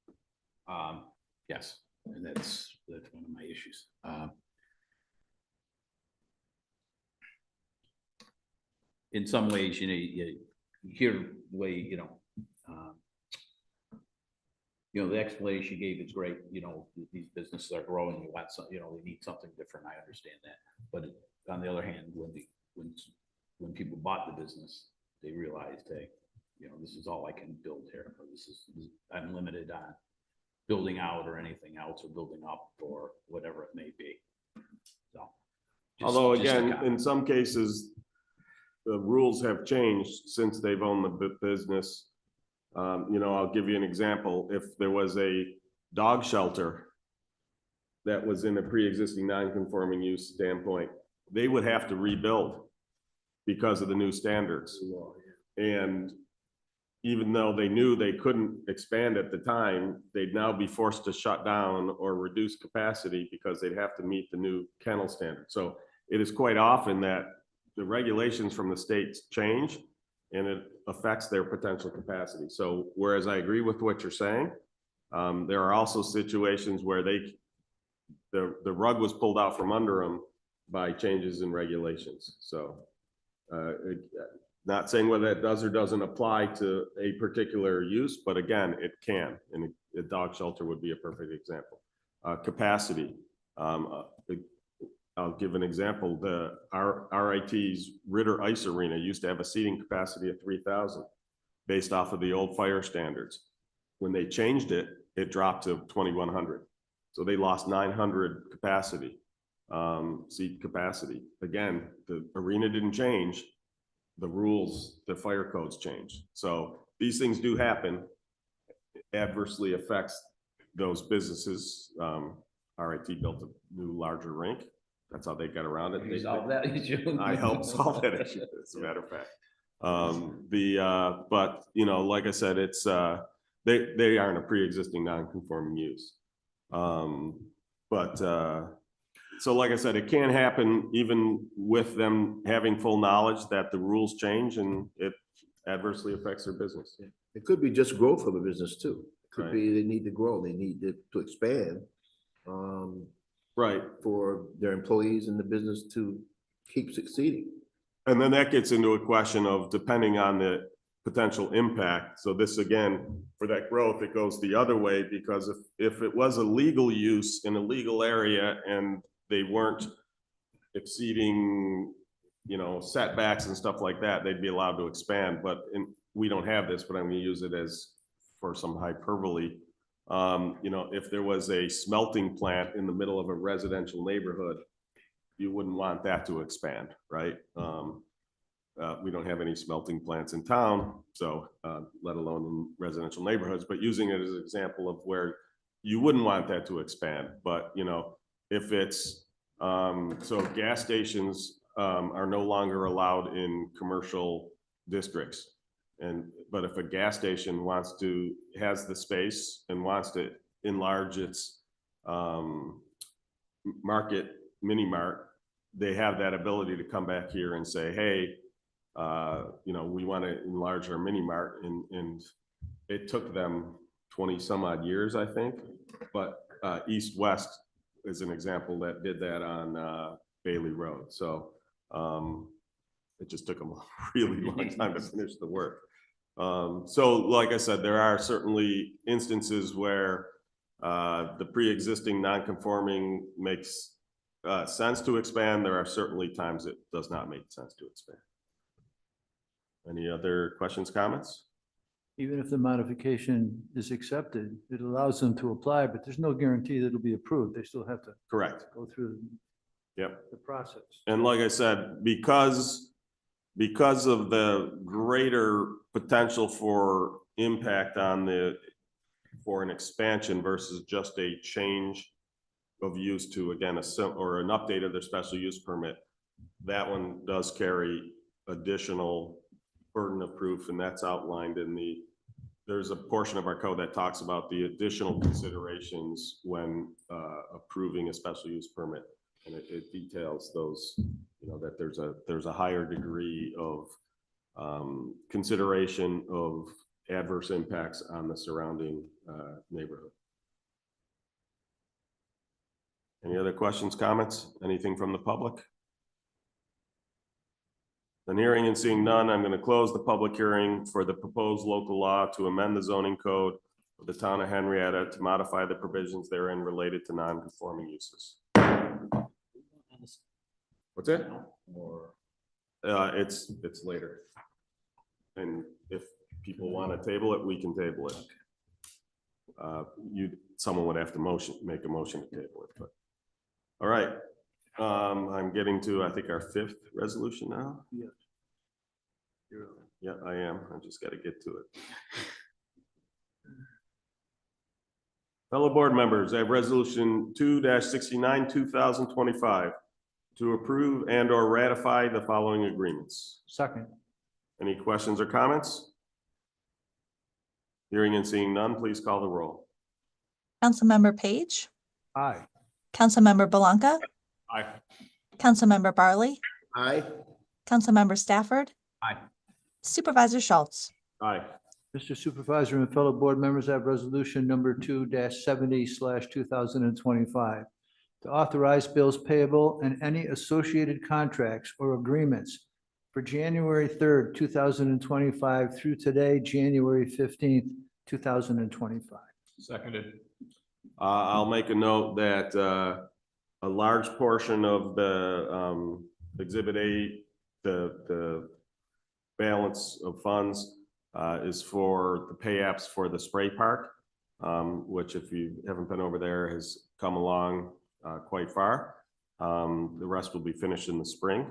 Yes, and that's one of my issues. In some ways, you hear the way, the explanation you gave is great. These businesses are growing. You want some, they need something different. I understand that. But on the other hand, when people bought the business, they realized, hey, this is all I can build here. Or I'm limited on building out or anything else, or building up, or whatever it may be. So, although again, in some cases, the rules have changed since they've owned the business. I'll give you an example. If there was a dog shelter that was in a pre-existing non-conforming use standpoint, they would have to rebuild because of the new standards. And even though they knew they couldn't expand at the time, they'd now be forced to shut down or reduce capacity because they'd have to meet the new kennel standard. So it is quite often that the regulations from the states change and it affects their potential capacity. So whereas I agree with what you're saying, there are also situations where the rug was pulled out from under them by changes in regulations. So not saying whether that does or doesn't apply to a particular use, but again, it can, and a dog shelter would be a perfect example. Capacity. I'll give an example. Our RIT's Ritter Ice Arena used to have a seating capacity of 3,000 based off of the old fire standards. When they changed it, it dropped to 2,100. So they lost 900 capacity, seat capacity. Again, the arena didn't change. The rules, the fire codes changed. So these things do happen. It adversely affects those businesses. RIT built a new, larger rink. That's how they got around it. You solved that issue. I helped solve that issue, as a matter of fact. But like I said, it's they aren't a pre-existing non-conforming use. So like I said, it can happen even with them having full knowledge that the rules change and it adversely affects their business. It could be just growth of a business too. It could Right. be they need to grow, they need to expand. Right. For their employees and the business to keep succeeding. And then that gets into a question of depending on the potential impact. So this again, for that growth, it goes the other way, because if it was a legal use in a legal area and they weren't exceeding setbacks and stuff like that, they'd be allowed to expand, but we don't have this, but I'm gonna use it as for some hyperbole. If there was a smelting plant in the middle of a residential neighborhood, you wouldn't want that to expand, right? We don't have any smelting plants in town, so let alone in residential neighborhoods, but using it as an example of where you wouldn't want that to expand. But, if it's, so gas stations are no longer allowed in commercial districts. But if a gas station has the space and wants to enlarge its market, mini mart, they have that ability to come back here and say, hey, we want to enlarge our mini mart, and it took them 20 some odd years, I think. But East West is an example that did that on Bailey Road. So it just took them a really long time to finish the work. So like I said, there are certainly instances where the pre-existing non-conforming makes sense to expand. There are certainly times it does not make sense to expand. Any other questions, comments? Even if the modification is accepted, it allows them to apply, but there's no guarantee that it'll be approved. They still have to Correct. go through Yep. the process. And like I said, because of the greater potential for impact for an expansion versus just a change of use to, again, or an update of their special use permit, that one does carry additional burden of proof, and that's outlined in there's a portion of our code that talks about the additional considerations when approving a special use permit. And it details those, that there's a higher degree of consideration of adverse impacts on the surrounding neighborhood. Any other questions, comments? Anything from the public? Then hearing and seeing none, I'm going to close the public hearing for the proposed local law to amend the zoning code of the town of Henrietta to modify the provisions therein related to non-conforming uses. What's it? It's later. And if people want to table it, we can table it. Someone would have to make a motion to table it, but. All right. I'm getting to, I think, our fifth resolution now. Yeah. Yeah, I am. I just got to get to it. Fellow board members, I have resolution 2-69, 2025 to approve and or ratify the following agreements. Second. Any questions or comments? Hearing and seeing none, please call the roll. Councilmember Page, Aye. Councilmember Belanca, Aye. Councilmember Barley, Aye. Councilmember Stafford, Aye. Supervisor Schultz. Aye. Mr. Supervisor and fellow board members, I have resolution number 2-70/2025 to authorize bills payable and any associated contracts or agreements for January 3rd, 2025 through today, January 15th, 2025. Seconded. I'll make a note that a large portion of the Exhibit A, the balance of funds is for the pay apps for the spray park, which if you haven't been over there has come along quite far. The rest will be finished in the spring.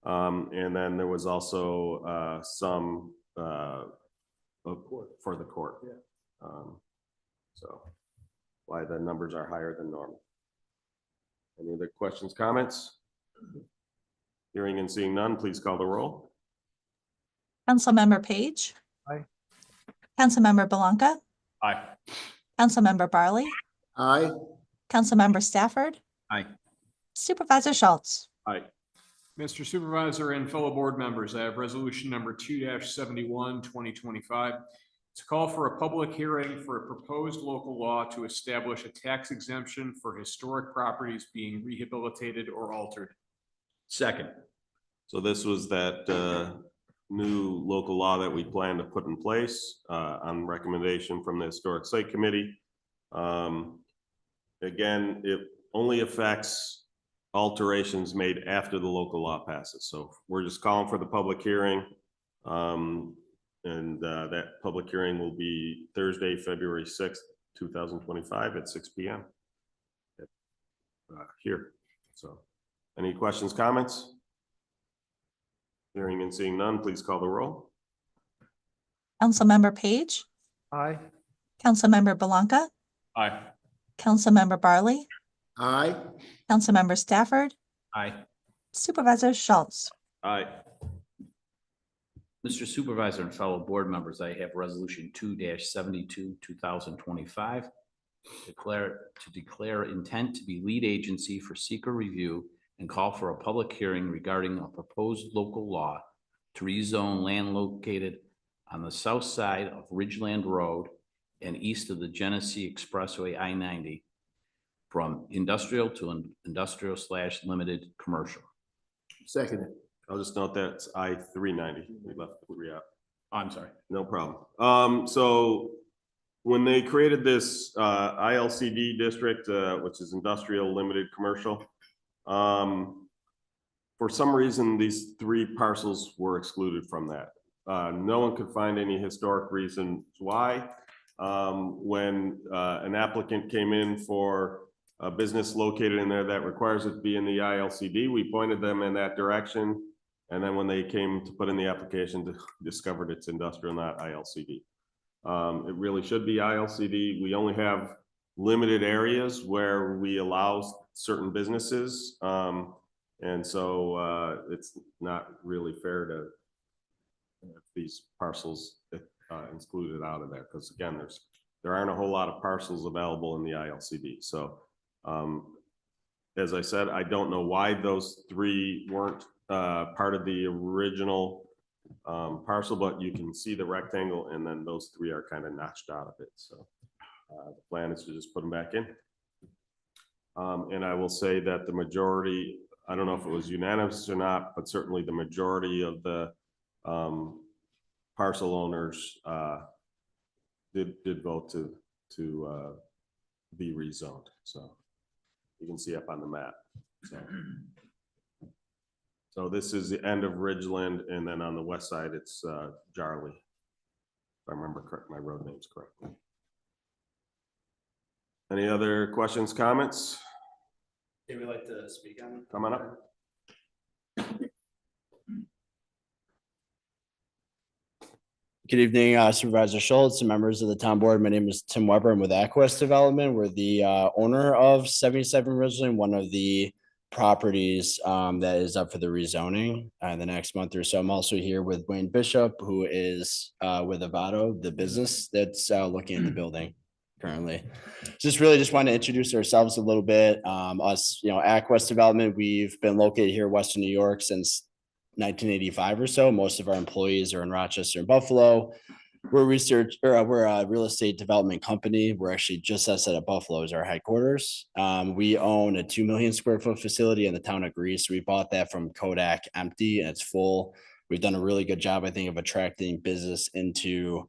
And then there was also some for the court. So why the numbers are higher than normal. Any other questions, comments? Hearing and seeing none, please call the roll. Councilmember Page. Aye. Councilmember Belanca, Aye. Councilmember Barley, Aye. Councilmember Stafford, Aye. Supervisor Schultz. Aye. Mr. Supervisor and fellow board members, I have resolution number 2-71, 2025 to call for a public hearing for a proposed local law to establish a tax exemption for historic properties being rehabilitated or altered. Second. So this was that new local law that we plan to put in place on recommendation from the Historic Site Committee. Again, it only affects alterations made after the local law passes. So we're just calling for the public hearing. That public hearing will be Thursday, February 6th, 2025 at 6 p.m. Here. So any questions, comments? Hearing and seeing none, please call the roll. Councilmember Page, Aye. Councilmember Belanca, Aye. Councilmember Barley, Aye. Councilmember Stafford, Aye. Supervisor Schultz. Aye. Mr. Supervisor and fellow board members, I have resolution 2-72, 2025. Declare intent to be lead agency for seeker review and call for a public hearing regarding a proposed local law to rezone land located on the south side of Ridgeland Road and east of the Genesee Expressway I-90 from industrial to industrial/limited commercial. Second. I'll just note that it's I-390. We left the 3 out. Oh, I'm sorry. No problem. So when they created this ILCD district, which is industrial limited commercial, for some reason, these 3 parcels were excluded from that. No one could find any historic reason why. When an applicant came in for a business located in there that requires it to be in the ILCD, we pointed them in that direction. And then when they came to put in the application, discovered it's industrial, not ILCD. It really should be ILCD. We only have limited areas where we allow certain businesses. And so it's not really fair to have these parcels excluded out of there, because again, there aren't a whole lot of parcels available in the ILCD. So as I said, I don't know why those 3 weren't part of the original parcel, but you can see the rectangle, and then those 3 are kind of notched out of it. So the plan is to just put them back in. And I will say that the majority, I don't know if it was unanimous or not, but certainly the majority of the parcel owners did vote to be rezoned. So you can see up on the map. So this is the end of Ridgeland, and then on the west side, it's Jarley, if I remember correct, my road names correctly. Any other questions, comments? They would like to speak on. Come on up. Good evening, Supervisor Schultz and members of the town board. My name is Tim Weber. I'm with Aquest Development. We're the owner of 77 Ridgeland, one of the properties that is up for the rezoning the next month or so. I'm also here with Wayne Bishop, who is with Avato, the business that's looking at the building currently. Just want to introduce ourselves a little bit. Us, Aquest Development, we've been located here in Western New York since 1985 or so. Most of our employees are in Rochester and Buffalo. We're a real estate development company. We're actually just outside of Buffalo is our headquarters. We own a 2 million square foot facility in the town of Greece. We bought that from Kodak empty and it's full. We've done a really good job, I think, of attracting business into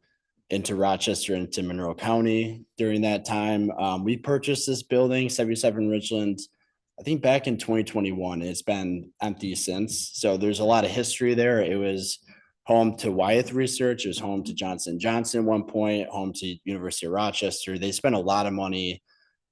Rochester, into Monroe County during that time. We purchased this building, 77 Ridgeland, I think back in 2021. It's been empty since. So there's a lot of history there. It was home to Wyeth Research. It was home to Johnson & Johnson at one point, home to University of Rochester. They spent a lot of money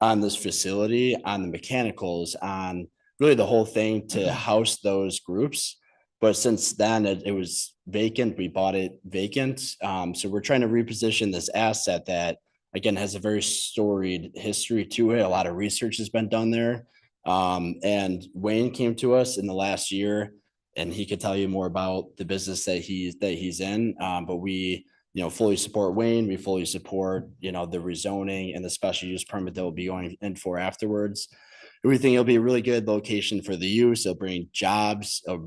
on this facility, on the mechanicals, on really the whole thing to house those groups. But since then, it was vacant. We bought it vacant. So we're trying to reposition this asset that, again, has a very storied history to it. A lot of research has been done there. And Wayne came to us in the last year, and he could tell you more about the business that he's in. But we, fully support Wayne. We fully support, the rezoning and the special use permit that we'll be going in for afterwards. We think it'll be a really good location for the use. It'll bring jobs, a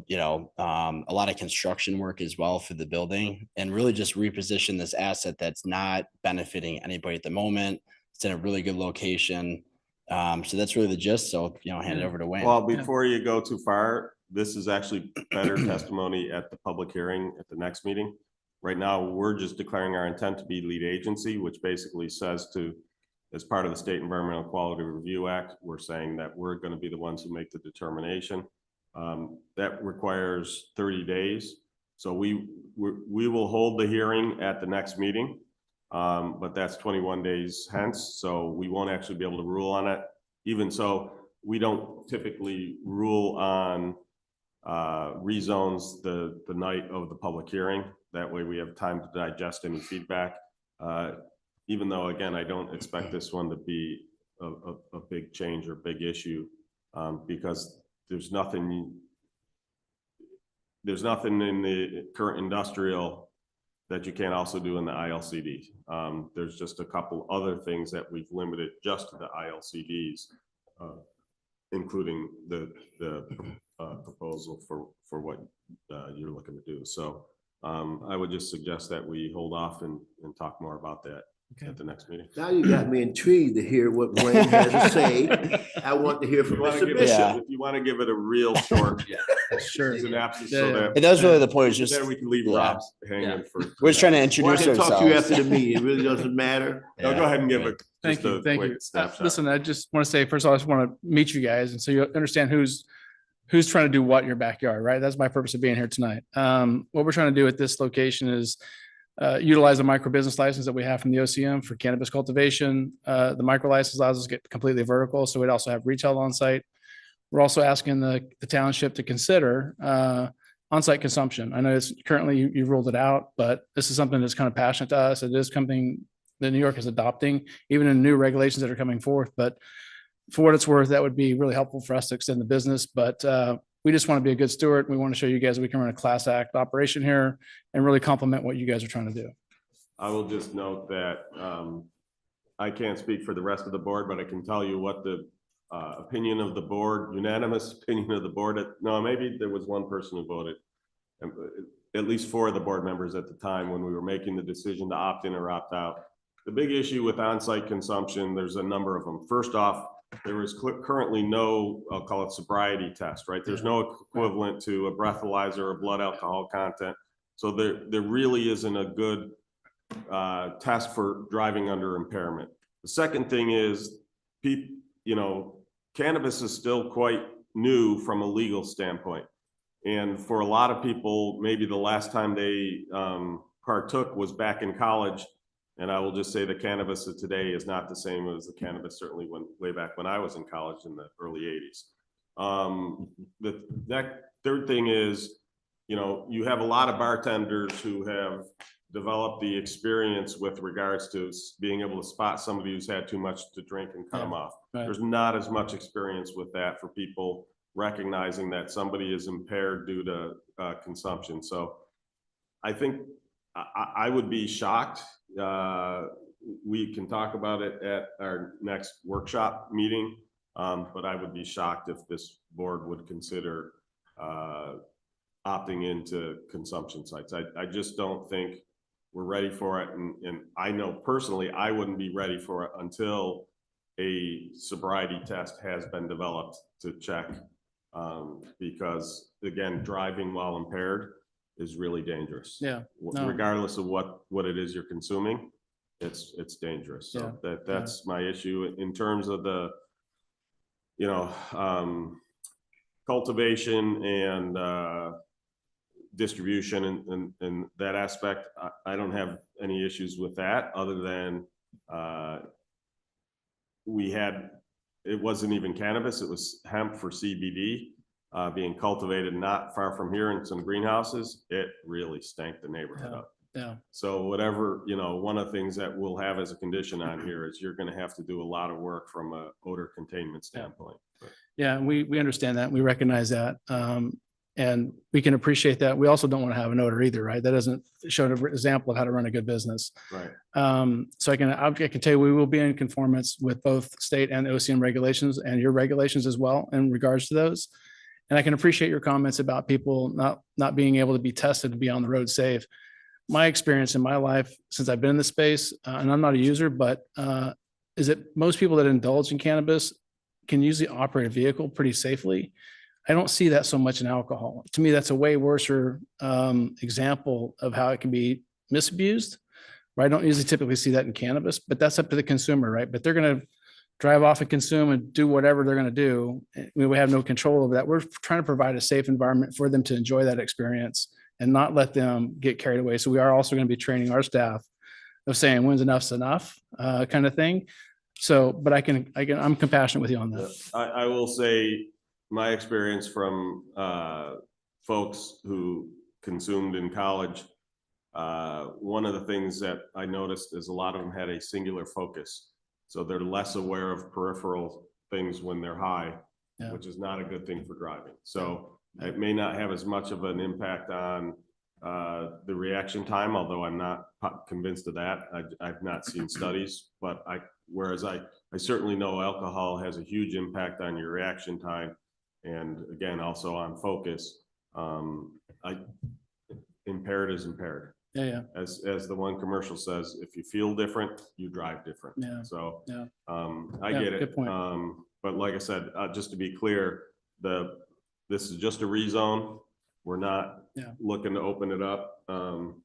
lot of construction work as well for the building, and really just reposition this asset that's not benefiting anybody at the moment. It's in a really good location. So that's really the gist. So, hand it over to Wayne. Well, before you go too far, this is actually better testimony at the public hearing at the next meeting. Right now, we're just declaring our intent to be lead agency, which basically says to as part of the State Environmental Quality Review Act, we're saying that we're going to be the ones who make the determination. That requires 30 days. So we will hold the hearing at the next meeting, but that's 21 days hence. So we won't actually be able to rule on it. Even so, we don't typically rule on rezones the night of the public hearing. That way we have time to digest any feedback. Even though, again, I don't expect this one to be a big change or big issue, because there's nothing in the current industrial that you can't also do in the ILCD. There's just a couple other things that we've limited just to the ILCDs, including the proposal for what you're looking to do. So I would just suggest that we hold off and talk more about that at the next meeting. Now you got me intrigued to hear what Wayne has to say. I want to hear from Mr. Bishop. If you want to give it a real short Sure. synopsis, so that And that's really the point, is just, then we can leave Rob hanging for. we're just trying to Well, I introduce can talk to you ourselves. after the meeting. It really doesn't matter. No, go ahead and give it. Thank you. Listen, I just want to say, first of all, I just want to meet you guys, and so you understand who's trying to do what in your backyard, right? That's my purpose of being here tonight. What we're trying to do at this location is utilize the micro business license that we have from the OCM for cannabis cultivation. The micro license allows us to get completely vertical, so we'd also have retail on site. We're also asking the township to consider on-site consumption. I know it's currently you ruled it out, but this is something that's kind of passionate to us. It is something that New York is adopting, even in new regulations that are coming forth. But for what it's worth, that would be really helpful for us to extend the business. But we just want to be a good steward. We want to show you guys that we can run a class act operation here and really complement what you guys are trying to do. I will just note that I can't speak for the rest of the board, but I can tell you what the opinion of the board, unanimous opinion of the board. No, maybe there was one person who voted, at least 4 of the board members at the time when we were making the decision to opt in or opt out. The big issue with on-site consumption, there's a number of them. First off, there is currently no, I'll call it sobriety test, right? There's no equivalent to a breathalyzer or blood alcohol content. So there really isn't a good test for driving under impairment. The second thing is, cannabis is still quite new from a legal standpoint. And for a lot of people, maybe the last time they partook was back in college. And I will just say the cannabis of today is not the same as the cannabis certainly way back when I was in college in the early 80s. That third thing is, you have a lot of bartenders who have developed the experience with regards to being able to spot somebody who's had too much to drink and cut them off. Right. There's not as much experience with that for people recognizing that somebody is impaired due to consumption. So I think I would be shocked. We can talk about it at our next workshop meeting, but I would be shocked if this board would consider opting into consumption sites. I just don't think we're ready for it. And I know personally, I wouldn't be ready for it until a sobriety test has been developed to check. Because again, driving while impaired is really dangerous. Yeah. No. Regardless of what it is you're consuming, it's dangerous. So that's my issue in terms of the, cultivation and distribution and that aspect. I don't have any issues with that other than it wasn't even cannabis. It was hemp for CBD being cultivated not far from here in some greenhouses. It really stank the neighborhood up. Yeah. So whatever, one of the things that we'll have as a condition on here is you're going to have to do a lot of work from a odor containment standpoint. Yeah, we understand that. We recognize that. And we can appreciate that. We also don't want to have an odor either, right? That doesn't show an example of how to run a good business. Right. So I can tell you, we will be in conformance with both state and OCM regulations and your regulations as well in regards to those. And I can appreciate your comments about people not being able to be tested to be on the road safe. My experience in my life since I've been in this space, and I'm not a user, but is that most people that indulge in cannabis can usually operate a vehicle pretty safely. I don't see that so much in alcohol. To me, that's a way worse example of how it can be misused. right? I don't usually typically see that in cannabis, but that's up to the consumer, right? But they're gonna drive off and consume and do whatever they're gonna do. We have no control over that. We're trying to provide a safe environment for them to enjoy that experience and not let them get carried away. So we are also gonna be training our staff of saying when's enough's enough, kind of thing. So, but I'm compassionate with you on that. I will say my experience from folks who consumed in college, one of the things that I noticed is a lot of them had a singular focus. So they're less aware of peripheral things when they're high, Yeah. which is not a good thing for driving. So it may not have as much of an impact on the reaction time, although I'm not convinced of that. I've not seen studies, but whereas I certainly know alcohol has a huge impact on your reaction time, and again, also on focus. Impaired is impaired. Yeah. As the one commercial says, if you feel different, you drive different. Yeah. So, Yeah. I Yeah, get it. good point. But like I said, just to be clear, this is just a rezone. We're not Yeah. looking to open it up, to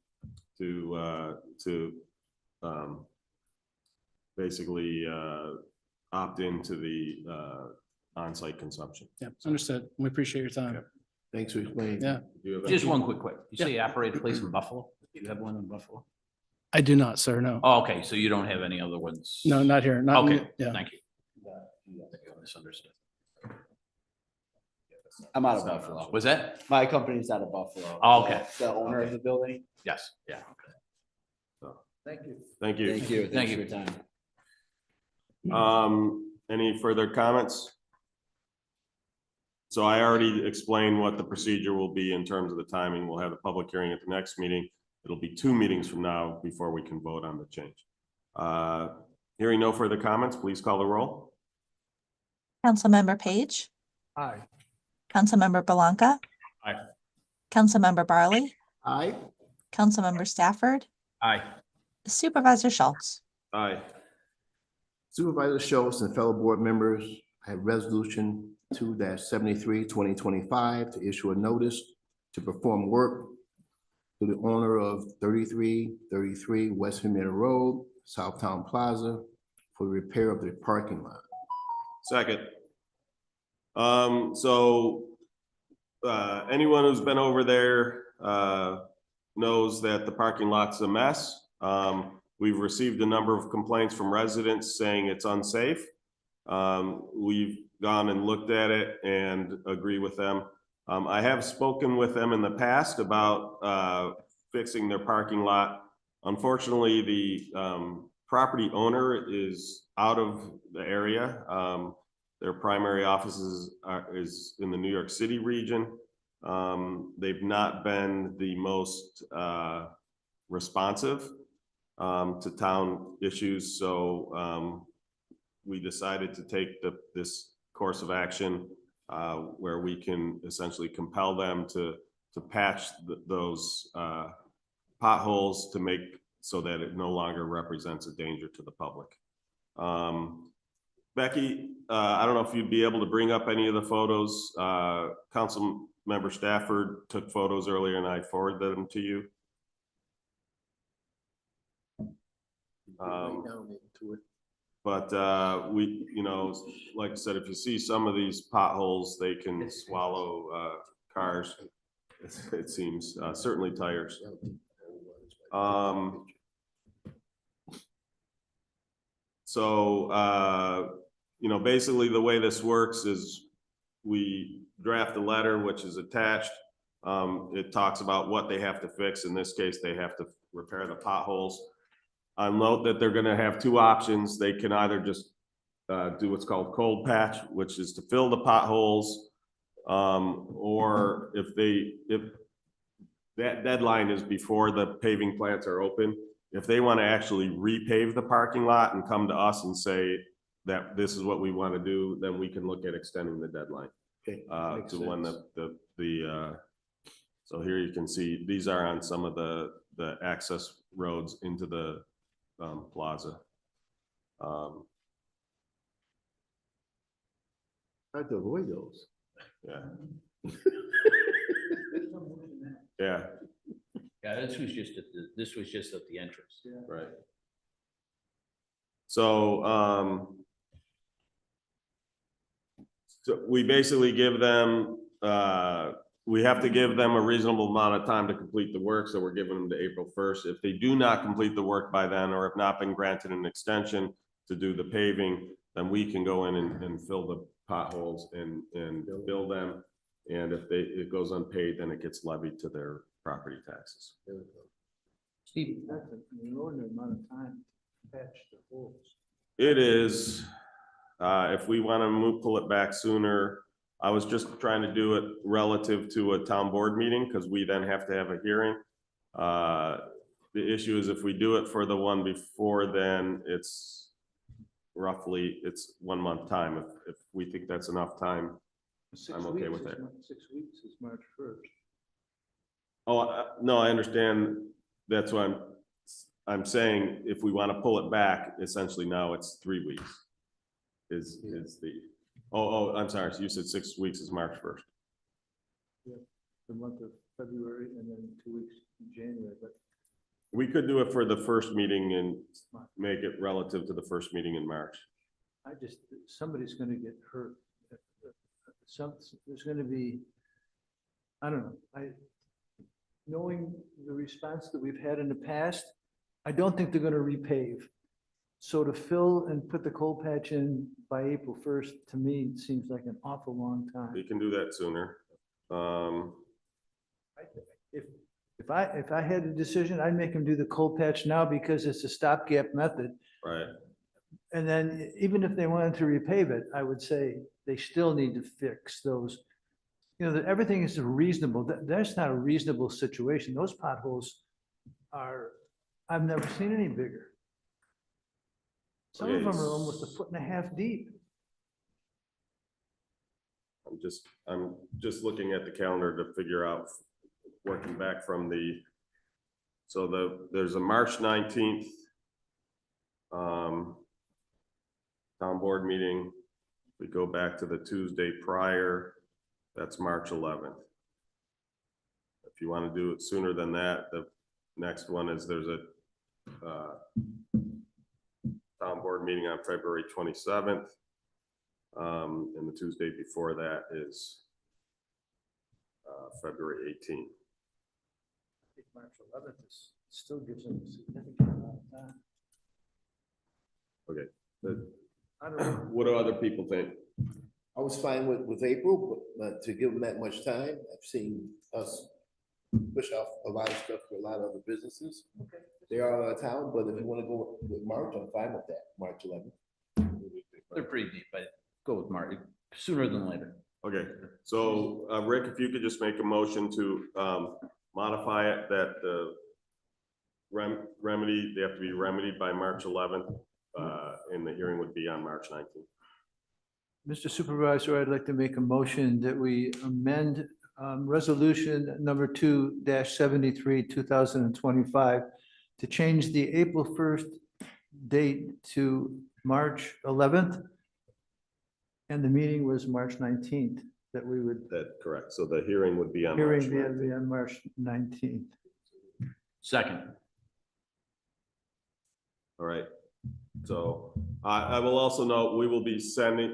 basically, opt into the, on-site consumption. Yeah, understood. We appreciate your time. Thanks for explaining. Yeah. Do you have Just any- one quick. You say you operate a place in Buffalo? Do you have one in Buffalo? I do not, sir, no. Oh, okay, so you don't have any other ones? No, not here, not, Okay, yeah. thank you. Misunderstood. I'm out of Buffalo. Was that? My company's out of Buffalo. Oh, okay. The owner of Okay. the building. Yes, yeah. Okay. Thank you. Thank you. Thank you. Thank Thanks you. for your time. Any further comments? So I already explained what the procedure will be in terms of the timing. We'll have a public hearing at the next meeting. It'll be 2 meetings from now before we can vote on the change. Hearing no further comments, please call the roll. Councilmember Page, Aye. Councilmember Belanca. Aye. Councilmember Barley, Aye. Councilmember Stafford, Aye. Supervisor Schultz. Aye. Supervisor Schultz and fellow board members, I have resolution 2-73, 2025 to issue a notice to perform work to the owner of 3333 West Henrietta Road, Southtown Plaza, for the repair of the parking lot. Second. Anyone who's been over there knows that the parking lot's a mess. We've received a number of complaints from residents saying it's unsafe. We've gone and looked at it and agree with them. I have spoken with them in the past about fixing their parking lot. Unfortunately, the property owner is out of the area. Their primary offices is in the New York City region. They've not been the most responsive to town issues, so we decided to take this course of action where we can essentially compel them to patch those potholes to make so that it no longer represents a danger to the public. Becky, I don't know if you'd be able to bring up any of the photos. Council Member Stafford took photos earlier and I forwarded them to you. But we, like I said, if you see some of these potholes, they can swallow cars. It seems, certainly tires. Basically the way this works is we draft a letter which is attached. It talks about what they have to fix. In this case, they have to repair the potholes. I'll note that they're gonna have 2 options. They can either just do what's called cold patch, which is to fill the potholes. Or if that deadline is before the paving plants are open, if they want to actually repave the parking lot and come to us and say that this is what we want to do, then we can look at extending the deadline. Okay, makes To when so here you can see, these are on some of the access roads into the plaza. Hard to avoid those. Yeah. Yeah. Yeah, this was just at the entrance. Right. So, so we basically give them, we have to give them a reasonable amount of time to complete the work, so we're giving them to April 1st. If they do not complete the work by then, or have not been granted an extension to do the paving, then we can go in and fill the potholes and bill them. And if it goes unpaid, then it gets levied to their property taxes. Steve, that's an inordinate amount of time to patch the holes. It is, if we want to pull it back sooner, I was just trying to do it relative to a town board meeting, because we then have to have a hearing. The issue is if we do it for the one before, then it's roughly, it's 1 month time. If we think that's enough time, I'm okay with that. 6 weeks is March 1st. Oh, no, I understand. That's why I'm saying if we want to pull it back, essentially now it's 3 weeks. Is the, I'm sorry. So you said 6 weeks is March 1st. Yeah, the month of February and then 2 weeks in January, but We could do it for the first meeting and make it relative to the first meeting in March. I just, somebody's gonna get hurt. There's gonna be, I don't know, knowing the response that we've had in the past, I don't think they're gonna repave. So to fill and put the coal patch in by April 1st, to me, seems like an awful long time. We can do that sooner. If I had a decision, I'd make them do the coal patch now because it's a stopgap method. Right. And then even if they wanted to repave it, I would say they still need to fix those. You know, that everything is reasonable. That's not a reasonable situation. Those potholes are, I've never seen any bigger. Some of them are almost 1.5 feet deep. I'm just looking at the calendar to figure out, working back from there's a March 19th town board meeting. We go back to the Tuesday prior, that's March 11th. If you want to do it sooner than that, the next one is there's a town board meeting on February 27th. And the Tuesday before that is February 18th. I think March 11th still gives them a significant amount of time. Okay. I don't know. What do other people think? I was fine with April, but to give them that much time, I've seen us push off a lot of stuff for a lot of other businesses. Okay. They are out of town, but if you want to go with March, I'm fine with that, March 11th. They're pretty deep, but go with Mark, sooner than later. Okay, so Rick, if you could just make a motion to modify it that the remedy, they have to be remedied by March 11th, and the hearing would be on March 19th. Mr. Supervisor, I'd like to make a motion that we amend resolution number 2-73, 2025 to change the April 1st date to March 11th. And the meeting was March 19th that we would. That's correct. So the hearing would be on Hearing March 19th. be on March 19th. Second. All right. So I will also note, we will be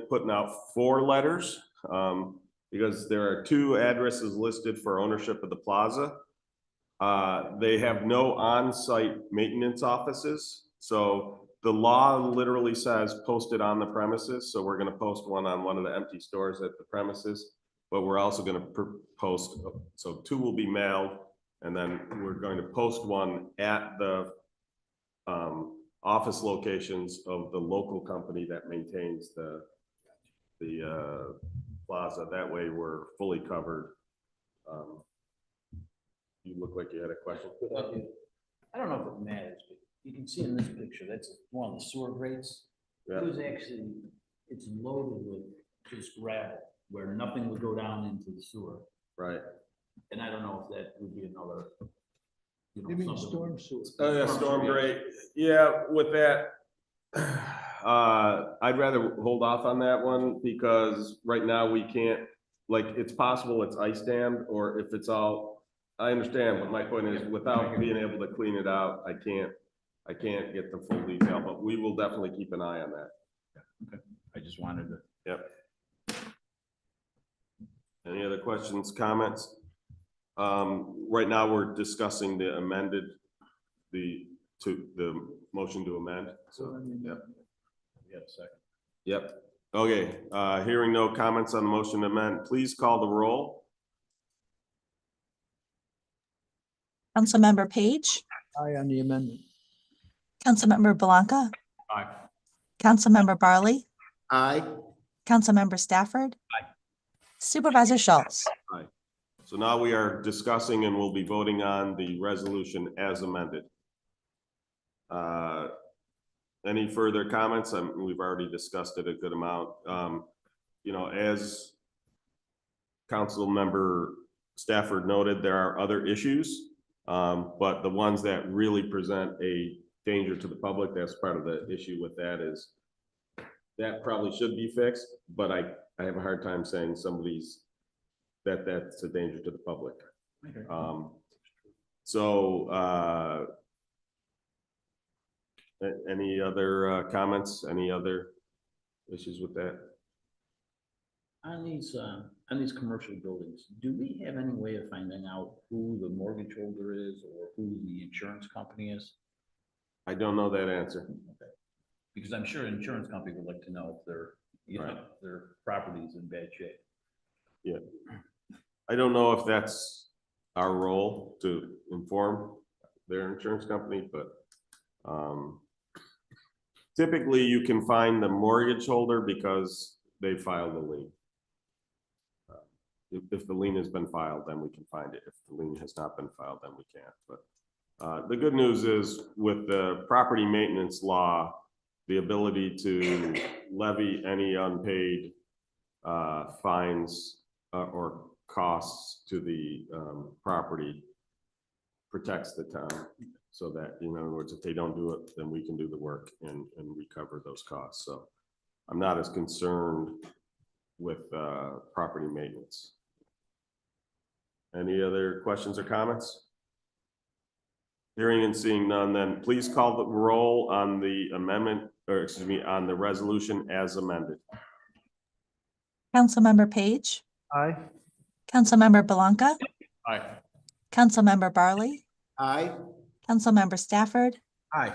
putting out 4 letters because there are 2 addresses listed for ownership of the plaza. They have no on-site maintenance offices. So the law literally says posted on the premises. So we're going to post one on one of the empty stores at the premises, but we're also going to post, so 2 will be mailed, and then we're going to post one at the office locations of the local company that maintains the plaza. That way we're fully covered. You look like you had a question. I don't know if it matters, but you can see in this picture, that's one of the sewer grates. Yeah. It was actually, it's loaded with just gravel where nothing would go down into the sewer. Right. And I don't know if that would be another. You mean storm sewer? Oh yeah, storm grate. Yeah, with that, I'd rather hold off on that one because right now we can't, like, it's possible it's ice dammed, or if it's all I understand, but my point is, without being able to clean it out, I can't get the full detail, but we will definitely keep an eye on that. I just wanted to. Yep. Any other questions, comments? Right now, we're discussing the motion to amend, so, yep. Yeah, second. Yep. Okay, hearing no comments on the motion to amend, please call the roll. Councilmember Page, Aye on the amendment. Councilmember Blanca, Aye. Councilmember Barley, Aye. Councilmember Stafford. Aye. Supervisor Schultz. So now we are discussing and we'll be voting on the resolution as amended. Any further comments? We've already discussed it a good amount. You know, as Council Member Stafford noted, there are other issues, but the ones that really present a danger to the public, that's part of the issue with that, is that probably should be fixed, but I have a hard time saying that's a danger to the public. Any other comments? Any other issues with that? On these commercial buildings, do we have any way of finding out who the mortgage holder is or who the insurance company is? I don't know that answer. Okay. Because I'm sure an insurance company would like to know if their property is in bad shape. Yeah. I don't know if that's our role to inform their insurance company, but typically you can find the mortgage holder because they filed the lien. If the lien has been filed, then we can find it. If the lien has not been filed, then we can't. But the good news is with the property maintenance law, the ability to levy any unpaid fines or costs to the property protects the town, so that, in other words, if they don't do it, then we can do the work and recover those costs. So I'm not as concerned with property maintenance. Any other questions or comments? Hearing and seeing none, then please call the roll on the amendment, or excuse me, on the resolution as amended. Councilmember Page, Aye. Councilmember Blanca, Aye. Councilmember Barley, Aye. Councilmember Stafford, Aye.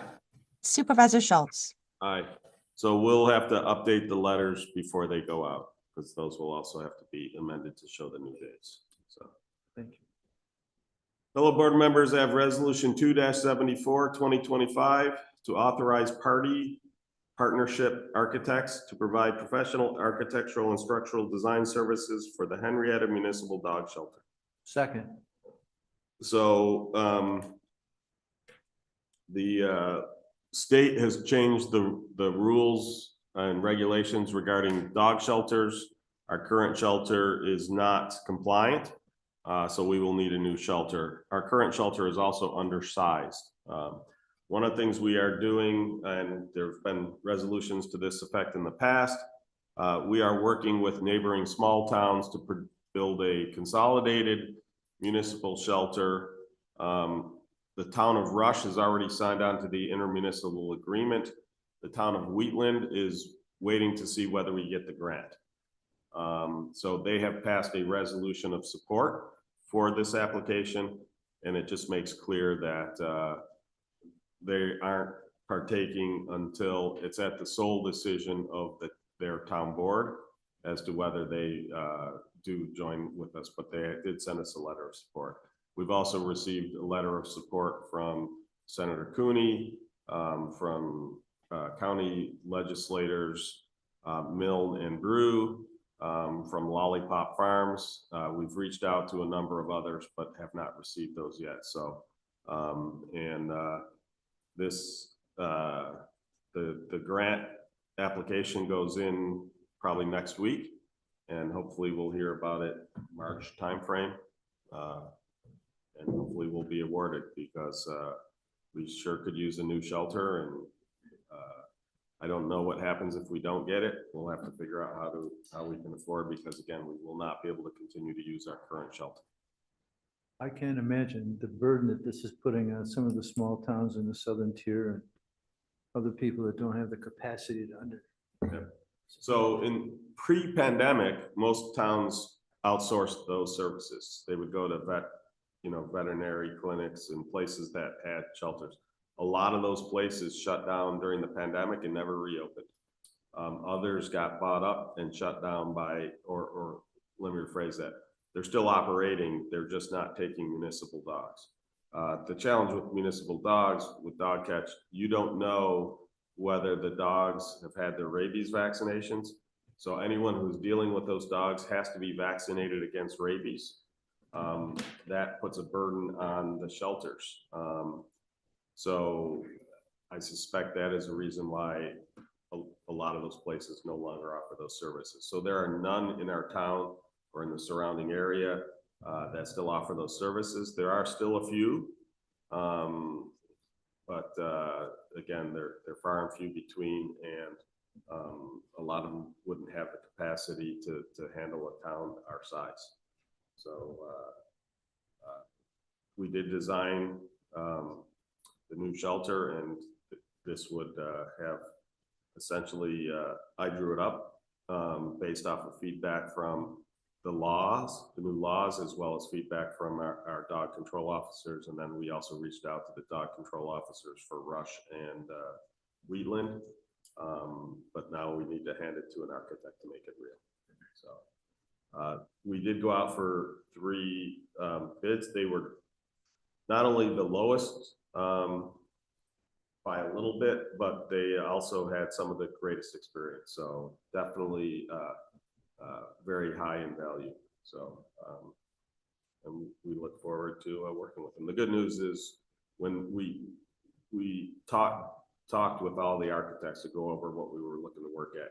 Supervisor Schultz. Aye. So we'll have to update the letters before they go out, because those will also have to be amended to show the new dates. So. Thank you. Fellow board members, I have resolution 2-74, 2025 to authorize partnership architects to provide professional architectural and structural design services for the Henrietta Municipal Dog Shelter. Second. So the state has changed the rules and regulations regarding dog shelters. Our current shelter is not compliant, so we will need a new shelter. Our current shelter is also undersized. One of the things we are doing, and there have been resolutions to this effect in the past, we are working with neighboring small towns to build a consolidated municipal shelter. The town of Rush has already signed on to the intermunicipal agreement. The town of Wheatland is waiting to see whether we get the grant. So they have passed a resolution of support for this application, and it just makes clear that they aren't partaking until it's at the sole decision of their town board as to whether they do join with us, but they did send us a letter of support. We've also received a letter of support from Senator Cooney, from county legislators, Milne and Brew, from Lollipop Farms. We've reached out to a number of others, but have not received those yet. So, the grant application goes in probably next week, and hopefully we'll hear about it March timeframe. And hopefully we'll be awarded, because we sure could use a new shelter, and I don't know what happens if we don't get it. We'll have to figure out how we can afford, because again, we will not be able to continue to use our current shelter. I can't imagine the burden that this is putting on some of the small towns in the southern tier and other people that don't have the capacity to under. So in pre-pandemic, most towns outsourced those services. They would go to veterinary clinics and places that had shelters. A lot of those places shut down during the pandemic and never reopened. Others got bought up and shut down or let me rephrase that. They're still operating, they're just not taking municipal dogs. The challenge with municipal dogs, with dog catch, you don't know whether the dogs have had their rabies vaccinations. So anyone who's dealing with those dogs has to be vaccinated against rabies. That puts a burden on the shelters. So I suspect that is a reason why a lot of those places no longer offer those services. So there are none in our town or in the surrounding area that still offer those services. There are still a few, but again, they're far and few between, and a lot of them wouldn't have the capacity to handle a town our size. So we did design the new shelter, and this would have essentially, I drew it up based off of feedback from the new laws, as well as feedback from our dog control officers. And then we also reached out to the dog control officers for Rush and Wheatland. But now we need to hand it to an architect to make it real. So we did go out for 3 bids. They were not only the lowest by a little bit, but they also had some of the greatest experience. So definitely very high in value. So and we look forward to working with them. The good news is when we talked with all the architects to go over what we were looking to work at,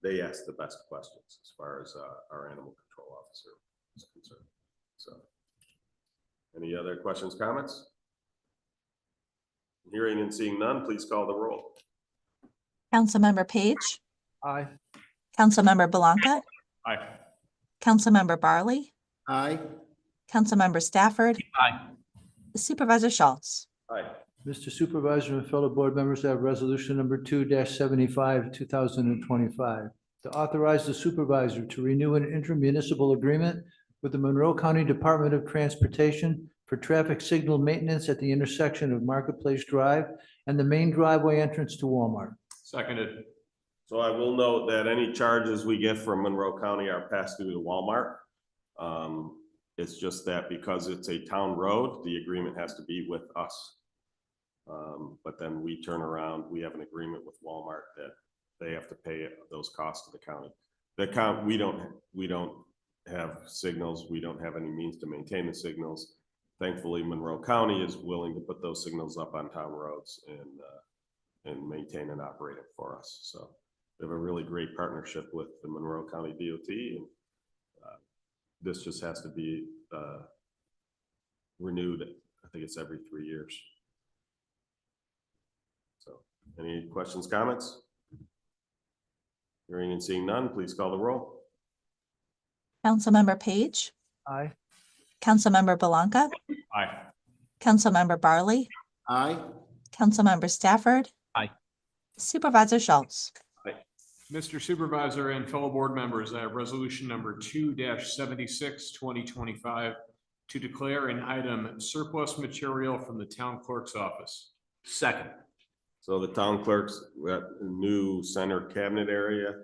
they asked the best questions as far as our animal control officer is concerned. So any other questions, comments? Hearing and seeing none, please call the roll. Councilmember Page, Aye. Councilmember Belanca, Aye. Councilmember Barley, Aye. Councilmember Stafford, Aye. Supervisor Schultz. Aye. Mr. Supervisor and fellow board members, I have resolution number 2-75, 2025. To authorize the supervisor to renew an intermunicipal agreement with the Monroe County Department of Transportation for traffic signal maintenance at the intersection of Marketplace Drive and the main driveway entrance to Walmart. Seconded. So I will note that any charges we get from Monroe County are passed through to Walmart. It's just that because it's a town road, the agreement has to be with us. But then we turn around, we have an agreement with Walmart that they have to pay those costs to the county. We don't have signals. We don't have any means to maintain the signals. Thankfully, Monroe County is willing to put those signals up on town roads and maintain and operate it for us. So we have a really great partnership with the Monroe County DOT, and this just has to be renewed. I think it's every 3 years. So any questions, comments? Hearing and seeing none, please call the roll. Councilmember Page, Aye. Councilmember Belanca, Aye. Councilmember Barley, Aye. Councilmember Stafford. Aye. Supervisor Schultz. Mr. Supervisor and fellow board members, I have resolution number 2-76, 2025 to declare an item surplus material from the town clerk's office. Second. So the town clerk's got a new center cabinet area,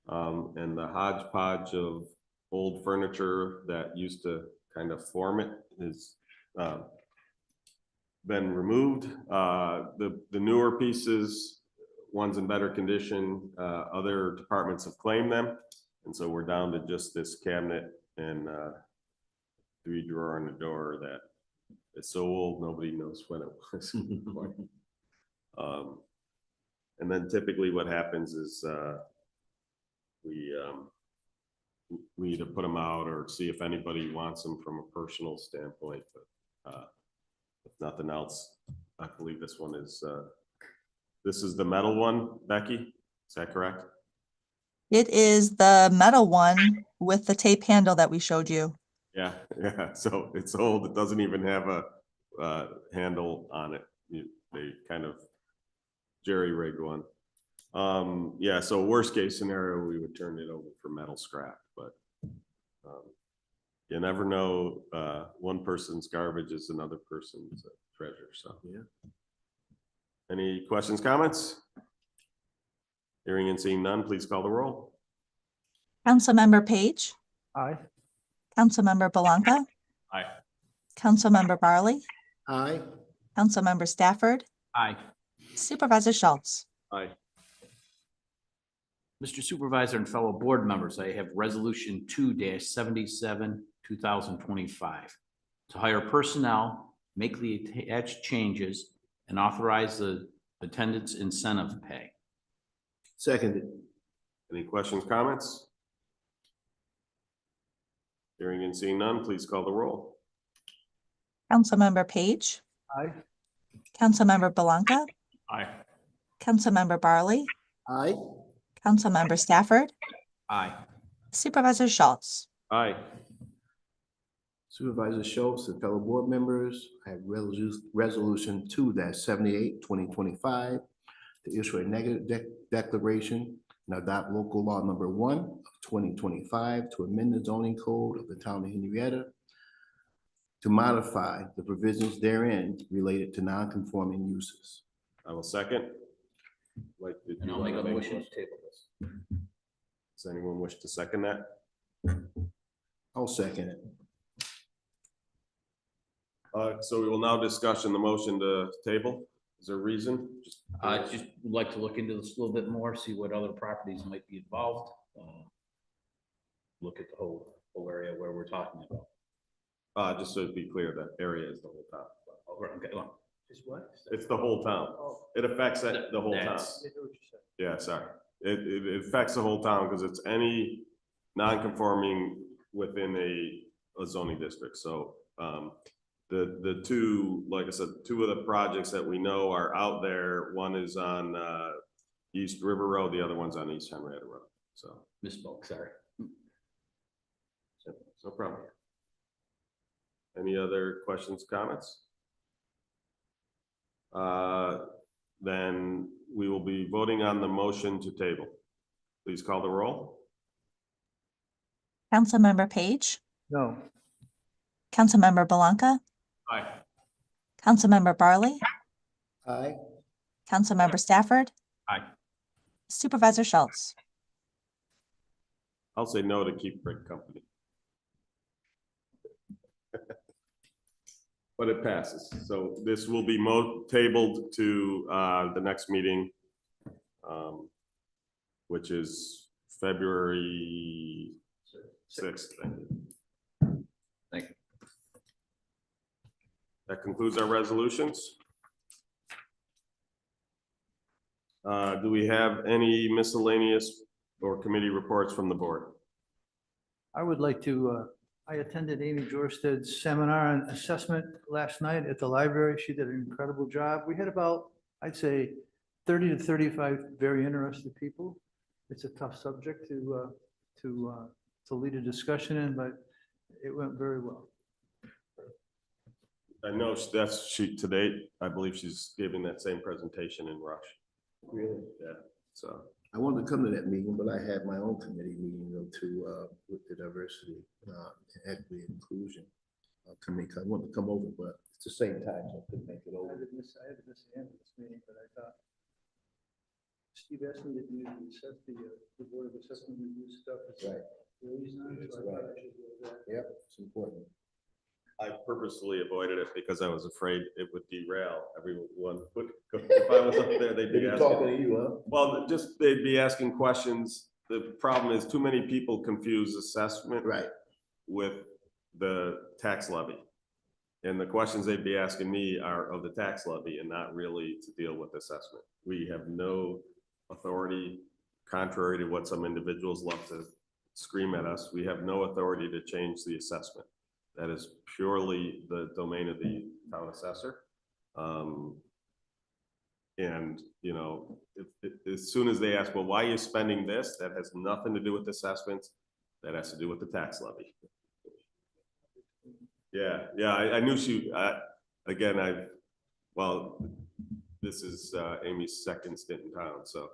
and the hodgepodge of old furniture that used to kind of form it is been removed. The newer pieces, one's in better condition. Other departments have claimed them. And so we're down to just this cabinet and 3 drawer and a door that is so old, nobody knows when it was. And then typically what happens is we either put them out or see if anybody wants them from a personal standpoint. But if nothing else, I believe this one is, this is the metal one, Becky, is that correct? It is the metal one with the tape handle that we showed you. Yeah, yeah, so it's old, it doesn't even have a handle on it. They kind of jerry-rigged one. Yeah, so worst case scenario, we would turn it over for metal scrap, but you never know, one person's garbage is another person's treasure, so. Yeah. Any questions, comments? Hearing and seeing none, please call the roll. Councilmember Page, Aye. Councilmember Belanca, Aye. Councilmember Barley, Aye. Councilmember Stafford, Aye. Supervisor Schultz. Aye. Mr. Supervisor and fellow board members, I have resolution 2-77, 2025. To hire personnel, make the attached changes, and authorize the attendance incentive pay. Seconded. Any questions, comments? Hearing and seeing none, please call the roll. Councilmember Page, Aye. Councilmember Belanca, Aye. Councilmember Barley, Aye. Councilmember Stafford, Aye. Supervisor Schultz. Aye. Supervisor Schultz and fellow board members, I have resolution 2-78, 2025, to issue a negative declaration and adopt local law number 1 of 2025 to amend the zoning code of the town of Henrietta to modify the provisions therein related to non-conforming uses. I will second. And I'll make a motion to table this. Does anyone wish to second that? I'll second it. So we will now discuss in the motion to table. Is there a reason? Just would like to look into this a little bit more, see what other properties might be involved. Look at the whole area where we're talking about. Just so to be clear, that area is the whole town. Okay, well, Is what? It's the whole town. Oh. It affects the whole town. That's- I know what you said. Yeah, sorry. It affects the whole town because it's any non-conforming within a zoning district. So the two, like I said, two of the projects that we know are out there. One is on East River Road, the other one's on East Henrietta Road. So misspoke, sorry. no problem. Any other questions, comments? Then we will be voting on the motion to table. Please call the roll. Councilmember Page, No. Councilmember Belanca, Aye. Councilmember Barley, Aye. Councilmember Stafford, Aye. Supervisor Schultz. I'll say no to keep Rick company. But it passes. So this will be tabled to the next meeting, which is February 6th. Thank you. Thank you. That concludes our resolutions. Do we have any miscellaneous or committee reports from the board? I would like to, I attended Amy Jorsted's seminar on assessment last night at the library. She did an incredible job. We had about, I'd say, 30 to 35 very interested people. It's a tough subject to lead a discussion in, but it went very well. I know today, I believe she's giving that same presentation in Rush. Really? Yeah, so. I wanted to come to that meeting, but I had my own committee meeting with the diversity, equity, and inclusion committee. I wanted to come over, but it's the same time, so I couldn't make it over. I had to miss the end of this meeting, but I thought Steve asked me to do the Board of Assessment review stuff. Right. Liaison, That's so I thought right. I should do that. Yep, it's important. I purposely avoided it because I was afraid it would derail everyone. If I was up there, they'd be talking to asking. you, huh? Well, they'd be asking questions. The problem is too many people confuse assessment Right. with the tax levy. And the questions they'd be asking me are of the tax levy and not really to deal with assessment. We have no authority, contrary to what some individuals love to scream at us. We have no authority to change the assessment. That is purely the domain of the town assessor. And, you know, as soon as they ask, well, why are you spending this? That has nothing to do with assessments. That has to do with the tax levy. Yeah, I knew she, again, well, this is Amy's second stint in town, so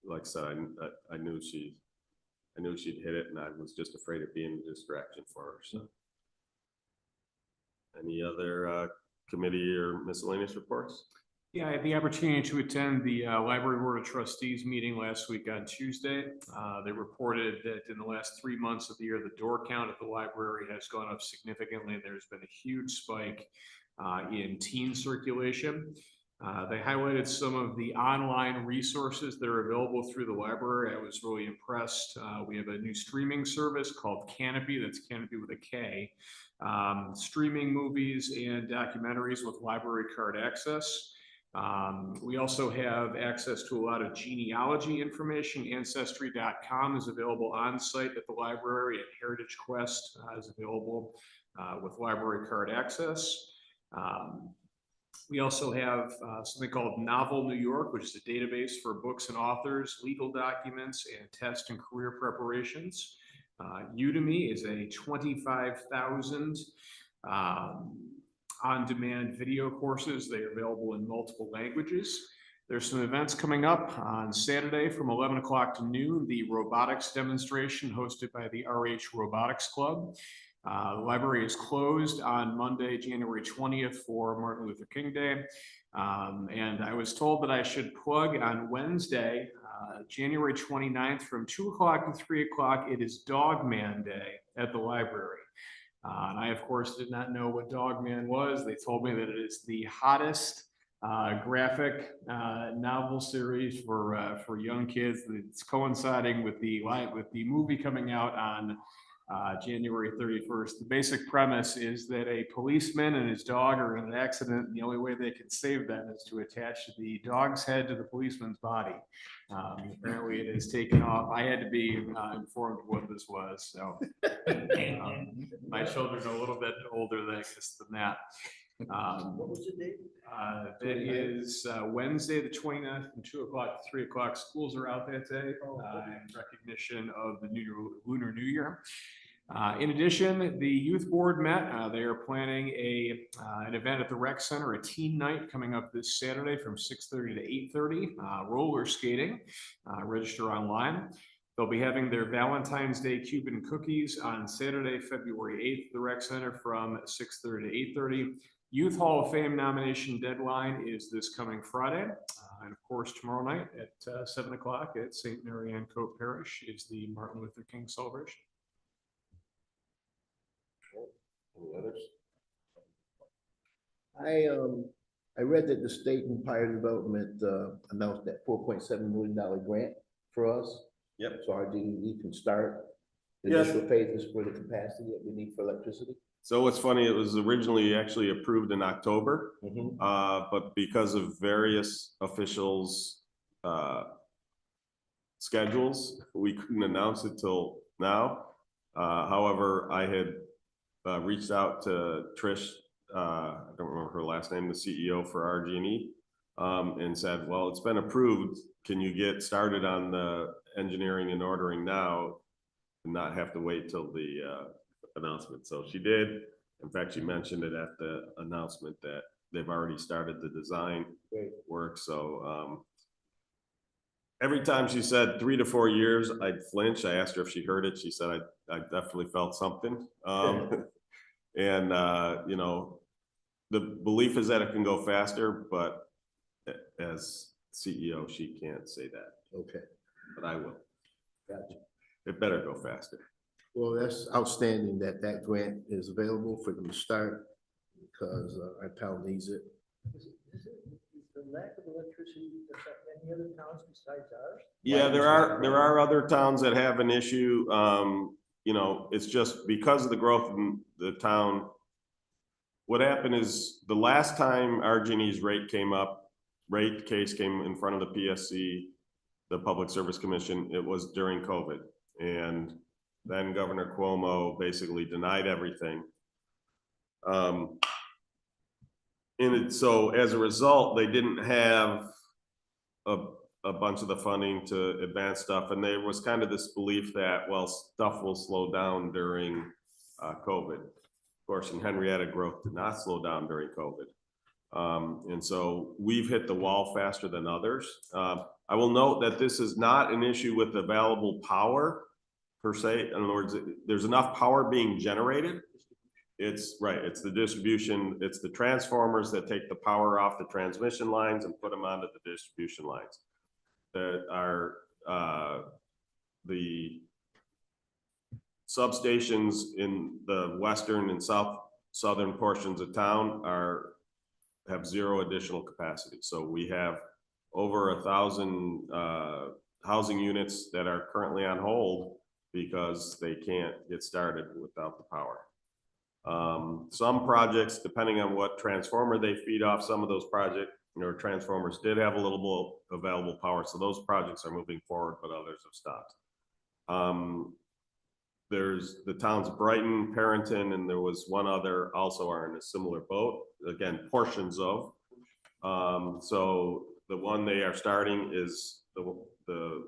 like I said, I knew she'd hit it, and I was just afraid of being a distraction for her, so. Any other committee or miscellaneous reports? Yeah, I had the opportunity to attend the Library Board of Trustees meeting last week on Tuesday. They reported that in the last 3 months of the year, the door count at the library has gone up significantly. There's been a huge spike in teen circulation. They highlighted some of the online resources that are available through the library. I was really impressed. We have a new streaming service called Canopy. That's Canopy with a K. Streaming movies and documentaries with library card access. We also have access to a lot of genealogy information. Ancestry.com is available on site at the library, and Heritage Quest is available with library card access. We also have something called Novel New York, which is a database for books and authors, legal documents, and test and career preparations. Udemy is a 25,000 on-demand video courses. They are available in multiple languages. There's some events coming up on Saturday from 11 o'clock to noon, the robotics demonstration hosted by the RH Robotics Club. The library is closed on Monday, January 20th for Martin Luther King Day. And I was told that I should plug on Wednesday, January 29th from 2 o'clock to 3 o'clock. It is Dog Man Day at the library. And I, of course, did not know what Dog Man was. They told me that it is the hottest graphic novel series for young kids. It's coinciding with the movie coming out on January 31st. The basic premise is that a policeman and his dog are in an accident, and the only way they can save them is to attach the dog's head to the policeman's body. Apparently it is taken off. I had to be informed what this was, so my children are a little bit older than that. What was the date? It is Wednesday, the 29th, from 2 o'clock to 3 o'clock. Schools are out that day in recognition of the Lunar New Year. In addition, the youth board met. They are planning an event at the rec center, a teen night coming up this Saturday from 6:30 to 8:30. Roller skating, register online. They'll be having their Valentine's Day Cuban cookies on Saturday, February 8th, at the rec center from 6:30 to 8:30. Youth Hall of Fame nomination deadline is this coming Friday. And of course, tomorrow night at 7 o'clock at St. Mary Ann Cope Parish is the Martin Luther King celebration. Any others? I read that the State Empire Development announced that $4.7 million grant for us. Yep. So our DED can start the Yes. initial phases for the capacity that we need for electricity. So what's funny, it was originally actually approved in October, but because of various officials' schedules, we couldn't announce it till now. However, I had reached out to Trish, I don't remember her last name, the CEO for RG&E, and said, well, it's been approved. Can you get started on the engineering and ordering now and not have to wait till the announcement? So she did. In fact, she mentioned it at the announcement that they've already started the design work. So every time she said 3 to 4 years, I'd flinch. I asked her if she heard it. She said, I definitely felt something. And, you know, the belief is that it can go faster, but as CEO, she can't say that. Okay. But I will. Gotcha. It better go faster. Well, that's outstanding that that grant is available for them to start because our town needs it. Is the lack of electricity affect any other towns besides ours? Yeah, there are other towns that have an issue. You know, it's just because of the growth in the town. What happened is the last time RG&E's rate case came in front of the PSC, the Public Service Commission, it was during COVID. And then Governor Cuomo basically denied everything. So as a result, they didn't have a bunch of the funding to advance stuff. And there was kind of this belief that, well, stuff will slow down during COVID. Of course, in Henrietta, growth did not slow down during COVID. And so we've hit the wall faster than others. I will note that this is not an issue with available power per se. In other words, there's enough power being generated. It's right, it's the distribution, it's the transformers that take the power off the transmission lines and put them onto the distribution lines. That are the substations in the western and southern portions of town have zero additional capacity. So we have over 1,000 housing units that are currently on hold because they can't get started without the power. Some projects, depending on what transformer they feed off, some of those project transformers did have a little more available power. So those projects are moving forward, but others have stopped. There's the towns of Brighton, Perrington, and there was one other also are in a similar boat. Again, portions of. So the one they are starting is the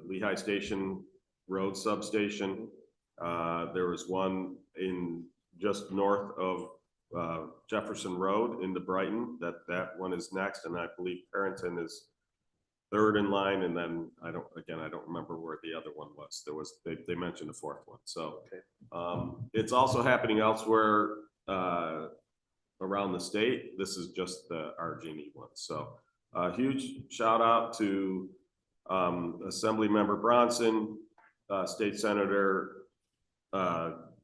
Lehigh Station Road substation. There was one in just north of Jefferson Road into Brighton. That one is next, and I believe Perrington is third in line, and then I don't remember where the other one was. They mentioned a fourth one. So it's also happening elsewhere around the state. This is just the RG&E one. So a huge shout out to Assembly Member Bronson, State Senator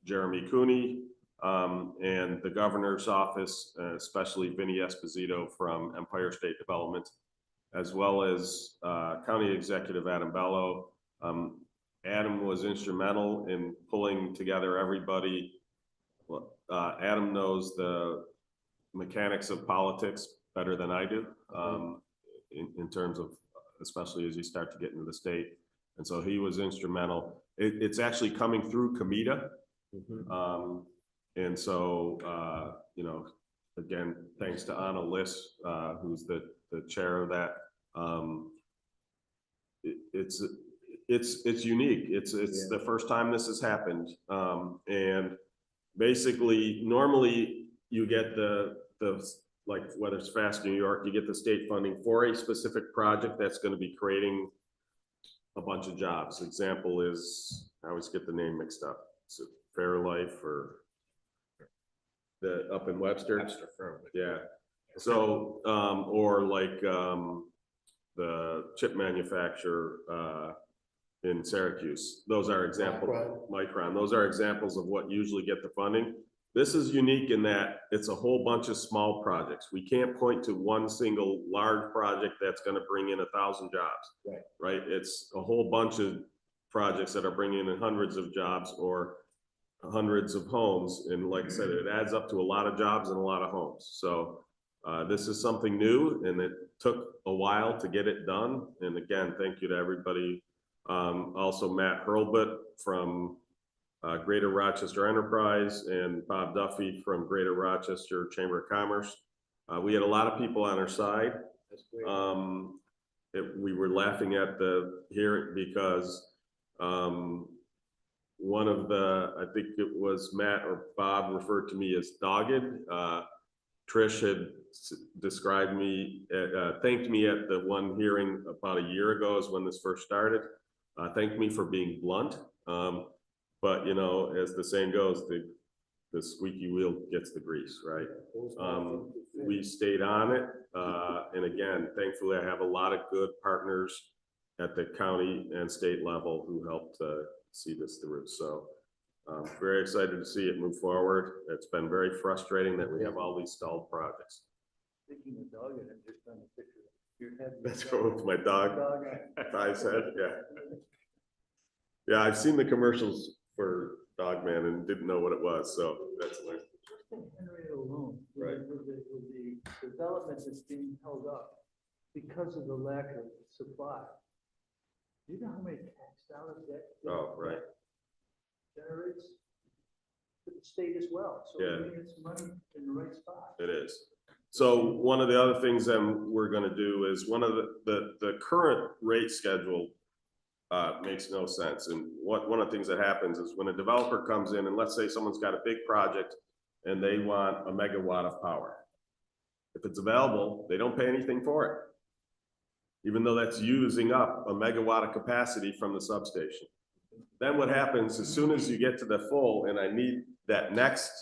Jeremy Cooney, and the governor's office, especially Vinny Esposito from Empire State Development, as well as County Executive Adam Bello. Adam was instrumental in pulling together everybody. Adam knows the mechanics of politics better than I do, in terms of, especially as you start to get into the state. And so he was instrumental. It's actually coming through Comida. And so, again, thanks to Anna Liss, who's the chair of that. It's unique. It's the first time this has happened. And basically, normally you get the like whether it's Fast New York, you get the state funding for a specific project that's going to be creating a bunch of jobs. Example is, I always get the name mixed up. Is it Fairlife or the up in Webster? Yeah. So, or like the chip manufacturer in Syracuse. Those are examples. Micron. Those are examples of what usually get the funding. This is unique in that it's a whole bunch of small projects. We can't point to one single large project that's going to bring in 1,000 jobs. Right. It's a whole bunch of projects that are bringing in hundreds of jobs or hundreds of homes. And like I said, it adds up to a lot of jobs and a lot of homes. So this is something new, and it took a while to get it done. And again, thank you to everybody. Also Matt Hurlbut from Greater Rochester Enterprise and Bob Duffy from Greater Rochester Chamber of Commerce. We had a lot of people on our side. We were laughing at the hearing because one of the, I think it was Matt or Bob referred to me as dogged. Trish had described me, thanked me at the one hearing about a year ago is when this first started. Thanked me for being blunt. But as the saying goes, the squeaky wheel gets the grease, right? We stayed on it. And again, thankfully I have a lot of good partners at the county and state level who helped see this through. So I'm very excited to see it move forward. It's been very frustrating that we have all these stalled projects. That's going with my dog. I said, yeah, I've seen the commercials for Dogman and didn't know what it was. So that's nice. Right. With the development that's being held up because of the lack of supply. Do you know how many tax dollars that generates to the state as well? So I mean, it's money in the right spot. It is. So one of the other things we're going to do is one of the current rate schedule makes no sense. And one of the things that happens is when a developer comes in and let's say someone's got a big project and they want a megawatt of power. If it's available, they don't pay anything for it, even though that's using up a megawatt of capacity from the substation. Then what happens as soon as you get to the full and I need that next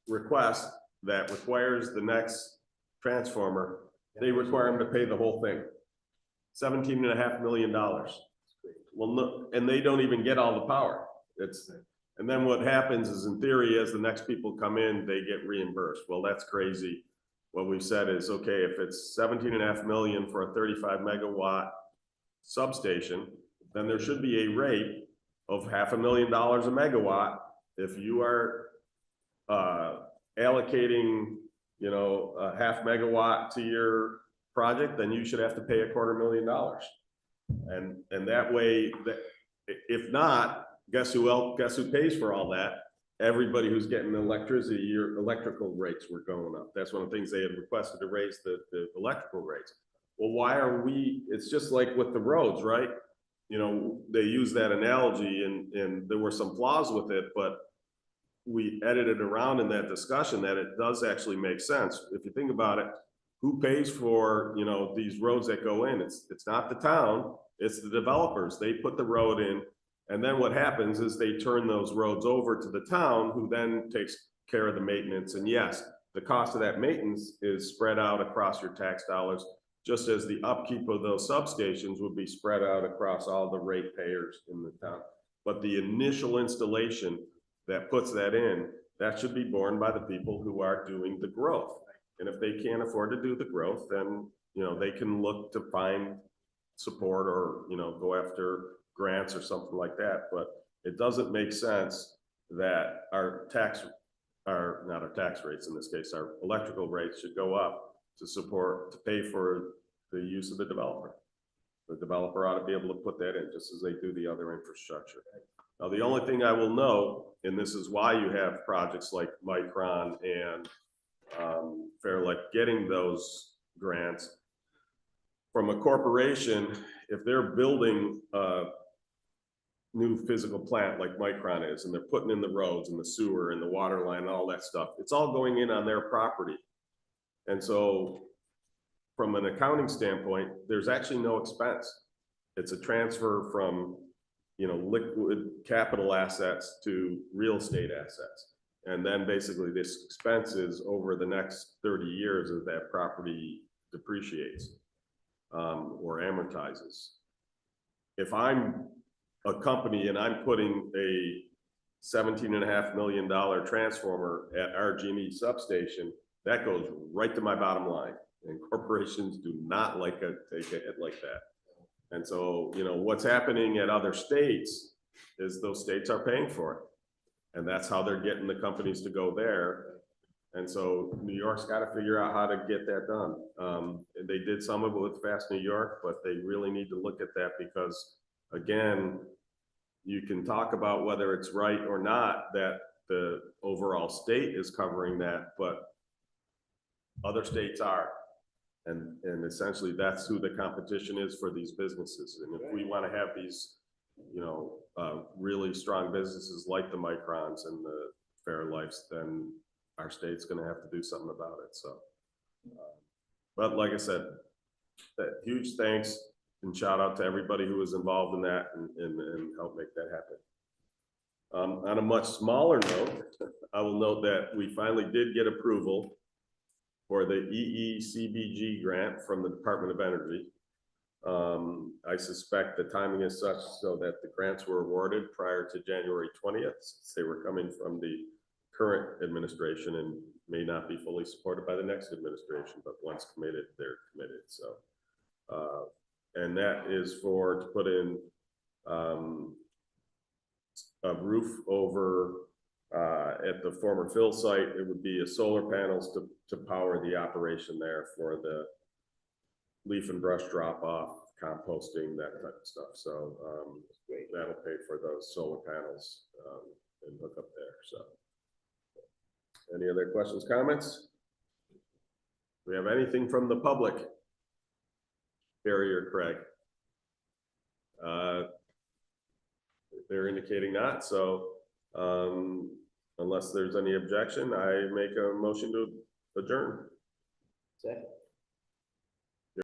request that requires the next transformer, they require them to pay the whole thing. $17.5 million. Well, no, and they don't even get all the power. And then what happens is in theory, as the next people come in, they get reimbursed. Well, that's crazy. What we've said is, okay, if it's 17.5 million for a 35 megawatt substation, then there should be a rate of $500,000 a megawatt. If you are allocating, you know, a half megawatt to your project, then you should have to pay $250,000. And that way, if not, guess who pays for all that? Everybody who's getting electricity, your electrical rates were going up. That's one of the things they had requested to raise the electrical rates. Well, why are we, it's just like with the roads, right? You know, they use that analogy and there were some flaws with it, but we edited around in that discussion that it does actually make sense. If you think about it, who pays for, you know, these roads that go in? It's not the town, it's the developers. They put the road in, and then what happens is they turn those roads over to the town, who then takes care of the maintenance. And yes, the cost of that maintenance is spread out across your tax dollars, just as the upkeep of those substations would be spread out across all the ratepayers in the town. But the initial installation that puts that in, that should be borne by the people who are doing the growth. And if they can't afford to do the growth, then, you know, they can look to find support or, you know, go after grants or something like that. But it doesn't make sense that not our tax rates in this case, our electrical rates should go up to pay for the use of the developer. The developer ought to be able to put that in just as they do the other infrastructure. Now, the only thing I will note, and this is why you have projects like Micron and Fairlight getting those grants from a corporation, if they're building a new physical plant like Micron is, and they're putting in the roads and the sewer and the water line and all that stuff, it's all going in on their property. And so from an accounting standpoint, there's actually no expense. It's a transfer from, you know, liquid capital assets to real estate assets. And then basically this expense is over the next 30 years as that property depreciates or amortizes. If I'm a company and I'm putting a $17.5 million transformer at our Genie substation, that goes right to my bottom line. And corporations do not like to take a hit like that. And so, you know, what's happening at other states is those states are paying for it. And that's how they're getting the companies to go there. And so New York's got to figure out how to get that done. And they did some of it with Fast New York, but they really need to look at that because, again, you can talk about whether it's right or not that the overall state is covering that, but other states are. And essentially that's who the competition is for these businesses. And if we want to have these, you know, really strong businesses like the Microns and the Fairlights, then our state's going to have to do something about it. So, but like I said, that huge thanks and shout out to everybody who was involved in that and helped make that happen. On a much smaller note, I will note that we finally did get approval for the EECBG grant from the Department of Energy. I suspect the timing is such so that the grants were awarded prior to January 20th, since they were coming from the current administration and may not be fully supported by the next administration, but once committed, they're committed. So, and that is to put in a roof over at the former Phil site. It would be a solar panels to power the operation there for the leaf and brush drop off, composting, that type of stuff. So that'll pay for those solar panels and hook up there. So any other questions, comments? Do we have anything from the public? Barry or Craig? They're indicating not, so unless there's any objection, I make a motion to adjourn. Second.